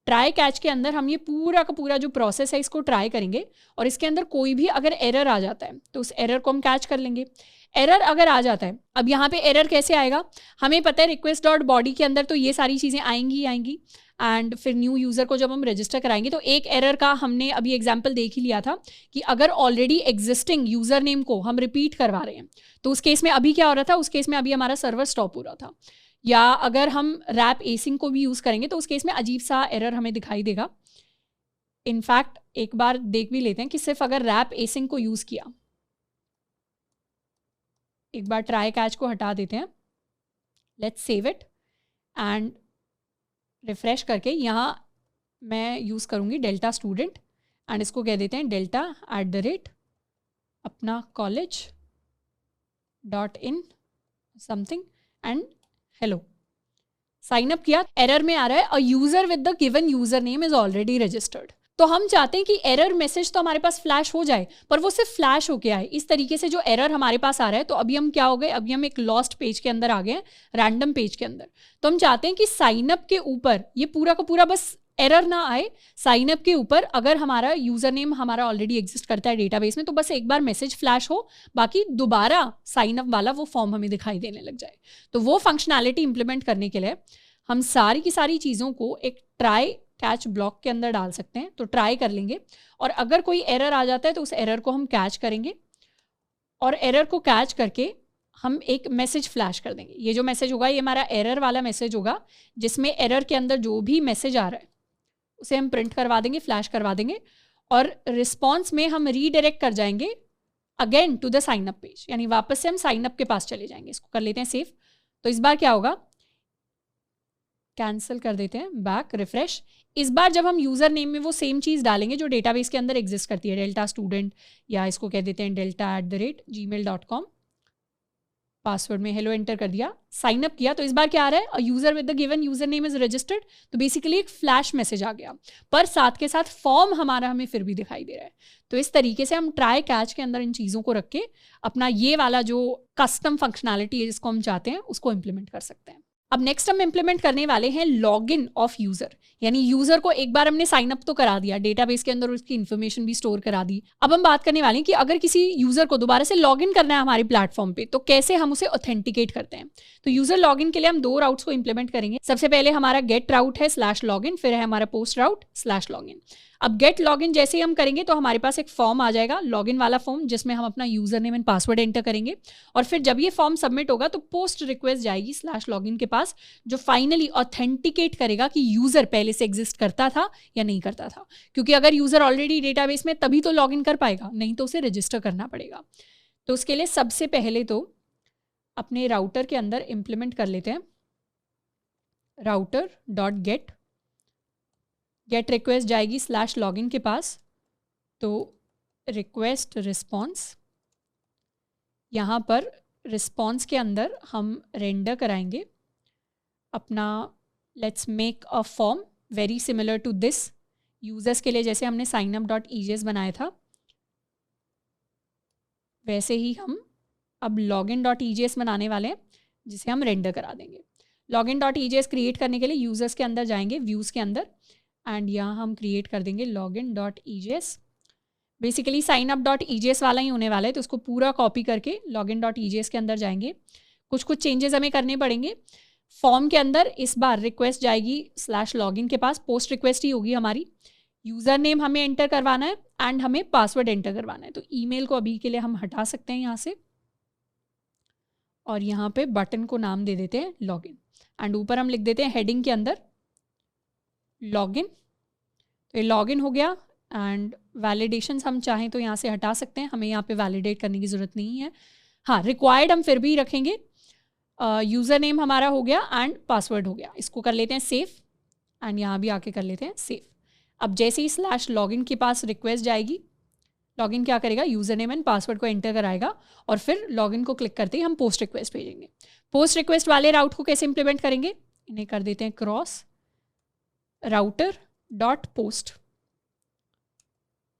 ट्राई कैच के अंदर हम ये पूरा का पूरा जो प्रोसेस है इसको ट्राई करेंगे और इसके अंदर कोई भी अगर एरर आ जाता है तो उस एरर को हम कैच कर लेंगे। एरर अगर आ जाता है, अब यहाँ पे एरर कैसे आएगा, हमें पता है रिक्वेस्ट डॉट बॉडी के अंदर तो ये सारी चीज़ें आएंगी ही आएंगी। एंड फिर न्यू यूज़र को जब हम रजिस्टर कराएंगे तो एक एरर का हमने अभी एग्जांपल देख ही लिया था कि अगर ऑलरेडी एग्जिस्टिंग यूज़र नेम को हम रिपीट करवा रहे हैं तो उस केस में अभी क्या हो रहा था, उस केस में अभी हमारा सर्वर स्टॉप हो रहा था। या अगर हम रैप एसिंग को भी यूज़ करेंगे तो उस केस में अजीब सा एरर हमें दिखाई देगा। इनफैक्ट एक बार देख भी लेते हैं कि सिर्फ अगर रैप एसिंग को यूज़ किया, एक बार ट्राई कैच को हटा देते हैं, let's save it and refresh करके यहाँ मैं यूज़ करूँगी डेल्टा स्टूडेंट एंड इसको कह देते हैं delta@ अपना college.in something and hello. Sign up किया, एरर में आ रहा है a user with the given user name is already registered. तो हम चाहते हैं कि एरर मैसेज तो हमारे पास फ्लैश हो जाए, पर वो सिर्फ फ्लैश होके आए। इस तरीके से जो एरर हमारे पास आ रहा है, तो अभी हम क्या हो गए, अभी हम एक लॉस्ट पेज के अंदर आ गए, रैंडम पेज के अंदर। तो हम चाहते हैं कि साइन अप के ऊपर ये पूरा का पूरा बस एरर ना आए। साइन अप के ऊपर अगर हमारा यूज़र नेम हमारा ऑलरेडी एग्जिस्ट करता है डेटाबेस में तो बस एक बार मैसेज फ्लैश हो, बाकी दोबारा साइन अप वाला वो फॉर्म हमें दिखाई देने लग जाए। तो वो फंक्शनैलिटी इंप्लीमेंट करने के लिए हम सारी की सारी चीज़ों को एक ट्राई कैच ब्लॉक के अंदर डाल सकते हैं। तो ट्राई कर लेंगे और अगर कोई एरर आ जाता है तो उस एरर को हम कैच करेंगे और एरर को कैच करके हम एक मैसेज फ्लैश कर देंगे। ये जो मैसेज होगा ये हमारा एरर वाला मैसेज होगा, जिसमें एरर के अंदर जो भी मैसेज आ रहा है उसे हम प्रिंट करवा देंगे, फ्लैश करवा देंगे और रिस्पॉन्स में हम रीडायरेक्ट कर जाएंगे again to the sign up page, यानी वापस से हम साइन अप के पास चले जाएंगे। इसको कर लेते हैं सेव। तो इस बार क्या होगा, कैंसिल कर देते हैं, बैक, रिफ्रेश। इस बार जब हम यूज़र नेम में वो सेम चीज़ डालेंगे जो डेटाबेस के अंदर एग्जिस्ट करती है, डेल्टा स्टूडेंट या इसको कह देते हैं delta@gmail.com, पासवर्ड में हेलो एंटर कर दिया, साइन अप किया, तो इस बार क्या आ रहा है, a user with the given user name is registered. तो बेसिकली एक फ्लैश मैसेज आ गया, पर साथ के साथ फॉर्म हमारा हमें फिर भी दिखाई दे रहा है। तो इस तरीके से हम ट्राई कैच के अंदर इन चीज़ों को रख के अपना ये वाला जो कस्टम फंक्शनैलिटी है जिसको हम चाहते हैं उसको इम्प्लीमेंट कर सकते हैं। अब नेक्स्ट हम इम्प्लीमेंट करने वाले हैं लॉगिन ऑफ यूज़र, यानी यूज़र को एक बार हमने साइन अप तो करा दिया, डेटाबेस के अंदर उसकी इन्फॉर्मेशन भी स्टोर करा दी। अब हम बात करने वाले हैं कि अगर किसी यूज़र को दोबारा से लॉगिन करना है हमारे प्लेटफॉर्म पे तो कैसे हम उसे ऑथेंटिकेट करते हैं। तो यूज़र लॉगिन के लिए हम 2 राउट्स को इम्प्लीमेंट करेंगे। सबसे पहले हमारा गेट राउट है /login, फिर है हमारा पोस्ट राउट /login। अब गेट लॉगिन जैसे ही हम करेंगे तो हमारे पास एक फॉर्म आ जाएगा, लॉगिन वाला फॉर्म, जिसमें हम अपना user name and password enter करेंगे और फिर जब ये फॉर्म सबमिट होगा तो पोस्ट रिक्वेस्ट जाएगी /login के पास, जो फाइनली ऑथेंटिकेट करेगा कि यूज़र पहले से एग्जिस्ट करता था या नहीं करता था। क्योंकि अगर यूज़र ऑलरेडी डेटाबेस में तभी तो लॉगिन कर पाएगा, नहीं तो उसे रजिस्टर करना पड़ेगा। तो उसके लिए सबसे पहले तो अपने राउटर के अंदर इम्प्लीमेंट कर लेते हैं router.get, गेट रिक्वेस्ट जाएगी /login के पास, तो रिक्वेस्ट रिस्पॉन्स, यहाँ पर रिस्पॉन्स के अंदर हम रेंडर कराएंगे अपना let's make a form very similar to this, users के लिए जैसे हमने signup.ejs बनाया था वैसे ही हम अब login.ejs बनाने वाले हैं जिसे हम रेंडर करा देंगे। login.ejs क्रिएट करने के लिए यूजर्स के अंदर जाएंगे, व्यूज़ के अंदर, एंड यहाँ हम क्रिएट कर देंगे login.ejs। बेसिकली signup.ejs वाला ही होने वाला है, तो उसको पूरा कॉपी करके login.ejs के अंदर जाएंगे। कुछ चेंजेस हमें करने पड़ेंगे। फॉर्म के अंदर इस बार रिक्वेस्ट जाएगी /login के पास, पोस्ट रिक्वेस्ट ही होगी हमारी। यूज़र नेम हमें एंटर करवाना है एंड हमें पासवर्ड एंटर करवाना है। तो ईमेल को अभी के लिए हम हटा सकते हैं यहाँ से और यहाँ पे बटन को नाम दे देते हैं लॉगिन एंड ऊपर हम लिख देते हैं हेडिंग के अंदर लॉगिन। तो ये लॉगिन हो गया एंड वैलिडेशंस हम चाहें तो यहाँ से हटा सकते हैं, हमें यहाँ पे वैलिडेट करने की ज़रूरत नहीं है। हाँ, रिक्वायर्ड हम फिर भी रखेंगे। यूज़र नेम हमारा हो गया एंड पासवर्ड हो गया, इसको कर लेते हैं सेव एंड यहाँ भी आके कर लेते हैं सेव। अब जैसे ही /login के पास रिक्वेस्ट जाएगी, लॉगिन क्या करेगा, यूज़र नेम एंड पासवर्ड को एंटर कराएगा और फिर लॉगिन को क्लिक करते ही हम पोस्ट रिक्वेस्ट भेजेंगे। पोस्ट रिक्वेस्ट वाले राउट को कैसे इंप्लीमेंट करेंगे, इन्हें कर देते हैं क्रॉस router.post,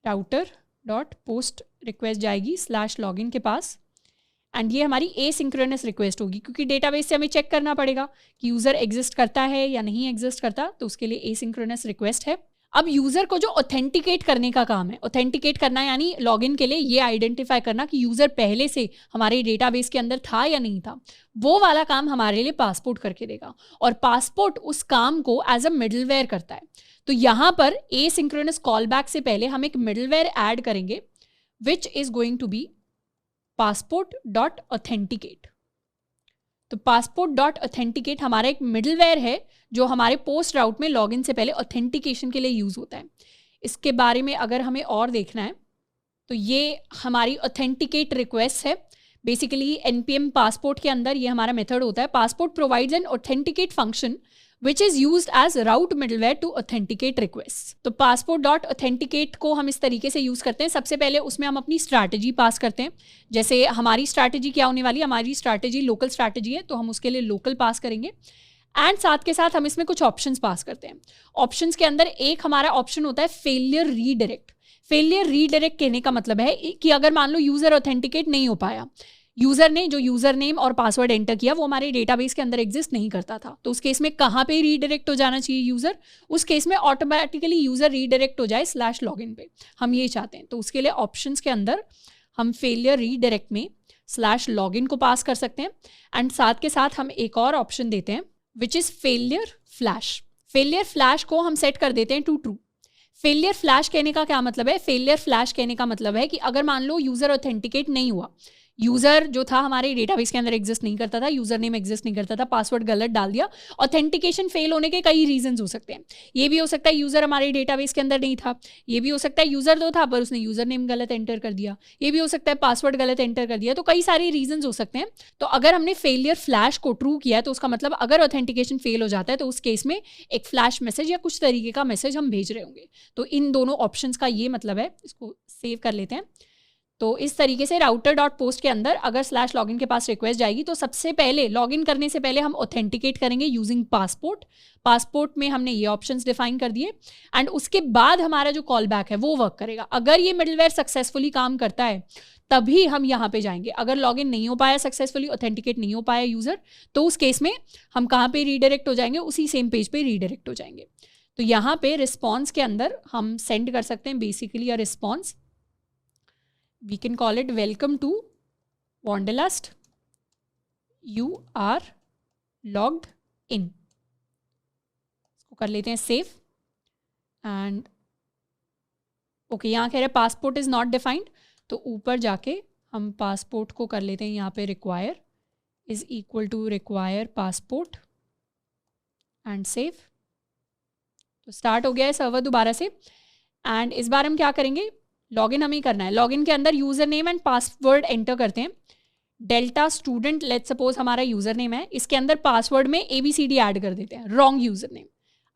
router.post रिक्वेस्ट जाएगी /login के पास एंड ये हमारी एसिंक्रोनस रिक्वेस्ट होगी, क्योंकि डेटाबेस से हमें चेक करना पड़ेगा कि यूज़र एग्जिस्ट करता है या नहीं एग्जिस्ट करता, तो उसके लिए एसिंक्रोनस रिक्वेस्ट है। अब यूज़र को जो ऑथेंटिकेट करने का काम है, ऑथेंटिकेट करना यानी लॉगिन के लिए ये आइडेंटिफाई करना कि यूज़र पहले से हमारे डेटाबेस के अंदर था या नहीं था, वो वाला काम हमारे लिए पासपोर्ट करके देगा, और पासपोर्ट उस काम को एज अ मिडलवेयर करता है। तो यहाँ पर एसिंक्रोनस कॉलबैक से पहले हम एक मिडलवेयर ऐड करेंगे which is going to be passport.authenticate। तो passport.authenticate हमारा एक मिडलवेयर है जो हमारे पोस्ट राउट में लॉगिन से पहले ऑथेंटिकेशन के लिए यूज होता है। इसके बारे में अगर हमें और देखना है तो ये हमारी ऑथेंटिकेट रिक्वेस्ट है। बेसिकली एनपीएम पासपोर्ट के अंदर ये हमारा मेथड होता है। Passport provides N authenticate function which is used as route middleware to authenticate requests। तो passport.authenticate को हम इस तरीके से यूज़ करते हैं। सबसे पहले उसमें हम अपनी स्ट्रैटेजी पास करते हैं। जैसे हमारी स्ट्रैटेजी क्या होने वाली है, हमारी स्ट्रैटेजी लोकल स्ट्रैटेजी है, तो हम उसके लिए लोकल पास करेंगे। एंड साथ के साथ हम इसमें कुछ ऑप्शंस पास करते हैं। ऑप्शंस के अंदर एक हमारा ऑप्शन होता है फेलियर रीडायरेक्ट। फेलियर रीडायरेक्ट कहने का मतलब है कि अगर मान लो यूज़र ऑथेंटिकेट नहीं हो पाया, यूज़र ने जो यूज़र नेम और पासवर्ड एंटर किया वो हमारे डेटाबेस के अंदर एग्जिस्ट नहीं करता था, तो उस केस में कहाँ पे रीडायरेक्ट हो जाना चाहिए यूज़र? उस केस में ऑटोमेटिकली यूज़र रीडायरेक्ट हो जाए /login पे, हम ये चाहते हैं। तो उसके लिए ऑप्शंस के अंदर हम फेलियर रीडायरेक्ट में /login को पास कर सकते हैं। एंड साथ के साथ हम एक और ऑप्शन देते हैं which is failure flash. Failure flash को हम सेट कर देते हैं टू ट्रू। फेलियर फ्लैश कहने का क्या मतलब है? फेलियर फ्लैश कहने का मतलब है कि अगर मान लो यूज़र ऑथेंटिकेट नहीं हुआ, यूज़र जो था हमारे डेटाबेस के अंदर एग्जिस्ट नहीं करता था, यूज़र नेम एग्जिस्ट नहीं करता था, पासवर्ड गलत डाल दिया। ऑथेंटिकेशन फेल होने के कई रीजंस हो सकते हैं। ये भी हो सकता है यूज़र हमारे डेटाबेस के अंदर नहीं था, ये भी हो सकता है यूज़र तो था पर उसने यूज़र नेम गलत एंटर कर दिया, ये भी हो सकता है पासवर्ड गलत एंटर कर दिया। तो कई सारे रीजंस हो सकते हैं। तो अगर हमने फेलियर फ्लैश को ट्रू किया है तो उसका मतलब अगर ऑथेंटिकेशन फेल हो जाता है तो उस केस में एक फ्लैश मैसेज या कुछ तरीके का मैसेज हम भेज रहे होंगे। तो इन दोनों ऑप्शंस का ये मतलब है। इसको सेव कर लेते हैं। तो इस तरीके से router.post के अंदर अगर /login के पास रिक्वेस्ट जाएगी तो सबसे पहले लॉगिन करने से पहले हम ऑथेंटिकेट करेंगे यूजिंग पासपोर्ट। पासपोर्ट में हमने ये ऑप्शंस डिफाइन कर दिए एंड उसके बाद हमारा जो कॉल बैक है वो वर्क करेगा। अगर ये मिडलवेयर सक्सेसफुली काम करता है तभी हम यहाँ पे जाएंगे। अगर लॉगिन नहीं हो पाया सक्सेसफुली, ऑथेंटिकेट नहीं हो पाया यूज़र, तो उस केस में हम कहाँ पे रीडायरेक्ट हो जाएंगे? उसी सेम पेज पे रीडायरेक्ट हो जाएंगे। तो यहाँ पे रिस्पॉन्स के अंदर हम सेंड कर सकते हैं basically a response. We can call it welcome to Wanderlust. You are logged in. इसको कर लेते हैं सेव एंड ओके। यहाँ कह रहे हैं पासपोर्ट इज नॉट डिफाइंड, तो ऊपर जाके हम पासपोर्ट को कर लेते हैं यहाँ पे require is equal to require passport and save. तो स्टार्ट हो गया है सर्वर दोबारा से। एंड इस बार हम क्या करेंगे? लॉगिन हमें करना है। लॉगिन के अंदर user name and password enter करते हैं। डेल्टा स्टूडेंट लेट्स सपोज हमारा यूज़र नेम है, इसके अंदर पासवर्ड में ABCD ऐड कर देते हैं, रॉन्ग यूज़र नेम।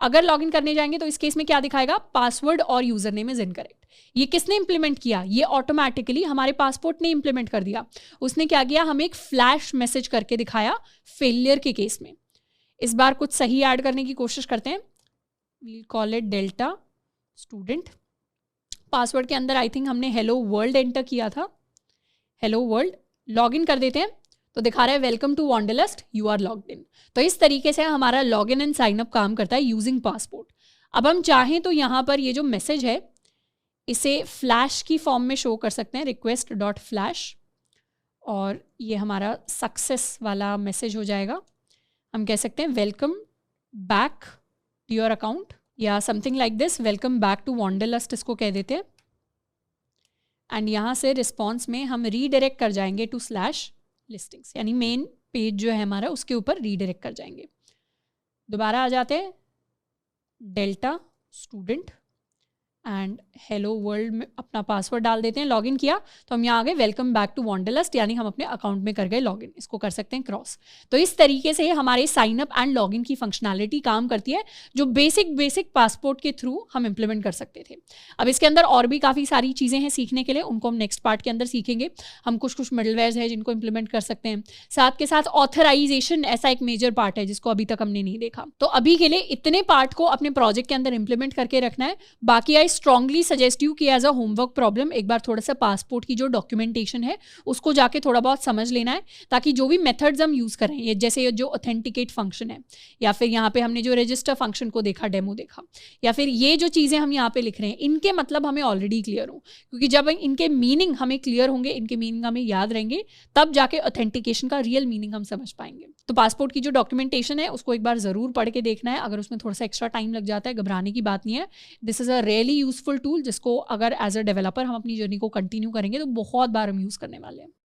अगर लॉगिन करने जाएंगे तो इस केस में क्या दिखाएगा? पासवर्ड और यूज़र नेम इज इनकरेक्ट। ये किसने इंप्लीमेंट किया? ये ऑटोमेटिकली हमारे पासपोर्ट ने इंप्लीमेंट कर दिया। उसने क्या किया? हमें एक फ्लैश मैसेज करके दिखाया फेलियर के केस में। इस बार कुछ सही ऐड करने की कोशिश करते हैं। We'll call it delta student. Password के अंदर आई थिंक हमने हेलो वर्ल्ड एंटर किया था, हेलो वर्ल्ड। लॉगिन कर देते हैं तो दिखा रहा है welcome to wanderlust, you are logged in. तो इस तरीके से हमारा लॉगिन एंड साइन अप काम करता है यूजिंग पासपोर्ट। अब हम चाहें तो यहाँ पर ये जो मैसेज है इसे फ्लैश की फॉर्म में शो कर सकते हैं, request.flash, और ये हमारा सक्सेस वाला मैसेज हो जाएगा। हम कह सकते हैं welcome back to your account या something like this, welcome back to Wanderlust इसको कह देते हैं। एंड यहाँ से रिस्पॉन्स में हम रीडायरेक्ट कर जाएंगे टू /listings, यानी मेन पेज जो है हमारा उसके ऊपर रीडायरेक्ट कर जाएंगे। दोबारा आ जाते हैं delta student and hello world में अपना पासवर्ड डाल देते हैं। लॉगिन किया तो हम यहाँ आ गए वेलकम बैक टू वॉन्डरलस्ट, यानी हम अपने अकाउंट में कर गए लॉगिन। इसको कर सकते हैं क्रॉस। तो इस तरीके से हमारे साइन अप एंड लॉगिन की फंक्शनैलिटी काम करती है जो बेसिक पासपोर्ट के थ्रू हम इंप्लीमेंट कर सकते थे। अब इसके अंदर और भी काफ़ी सारी चीज़ें हैं सीखने के लिए, उनको हम नेक्स्ट पार्ट के अंदर सीखेंगे। हम कुछ मिडलवेयर्स हैं जिनको इंप्लीमेंट कर सकते हैं। साथ के साथ ऑथराइजेशन ऐसा एक मेजर पार्ट है जिसको अभी तक हमने नहीं देखा। तो अभी के लिए इतने पार्ट को अपने प्रोजेक्ट के अंदर इंप्लीमेंट करके रखना है। बाकी आई स्ट्रांगली सजेस्ट यू कि एज अ होमवर्क प्रॉब्लम एक बार थोड़ा सा पासपोर्ट की जो डॉक्यूमेंटेशन है उसको जाके थोड़ा बहुत समझ लेना है, ताकि जो भी मेथड्स हम यूज़ करें, ये जैसे ये जो ऑथेंटिकेट फंक्शन है, या फिर यहाँ पे हमने जो रजिस्टर फंक्शन को देखा, डेमो देखा, या फिर ये जो चीज़ें हम यहाँ पे लिख रहे हैं, इनके मतलब हमें ऑलरेडी क्लियर हो, क्योंकि जब इनके मीनिंग हमें क्लियर होंगे, इनके मीनिंग हमें याद रहेंगे, तब जाके ऑथेंटिकेशन का रियल मीनिंग हम समझ पाएंगे। तो पासपोर्ट की जो डॉक्यूमेंटेशन है उसको एक बार ज़रूर पढ़ के देखना है। अगर उसमें थोड़ा सा एक्स्ट्रा टाइम लग जाता है, घबराने की बात नहीं है। This is a really useful tool, जिसको अगर एज अ डेवलपर हम अपनी जर्नी को कंटिन्यू करेंगे तो बहुत बार हम यूज़ करने वाले हैं।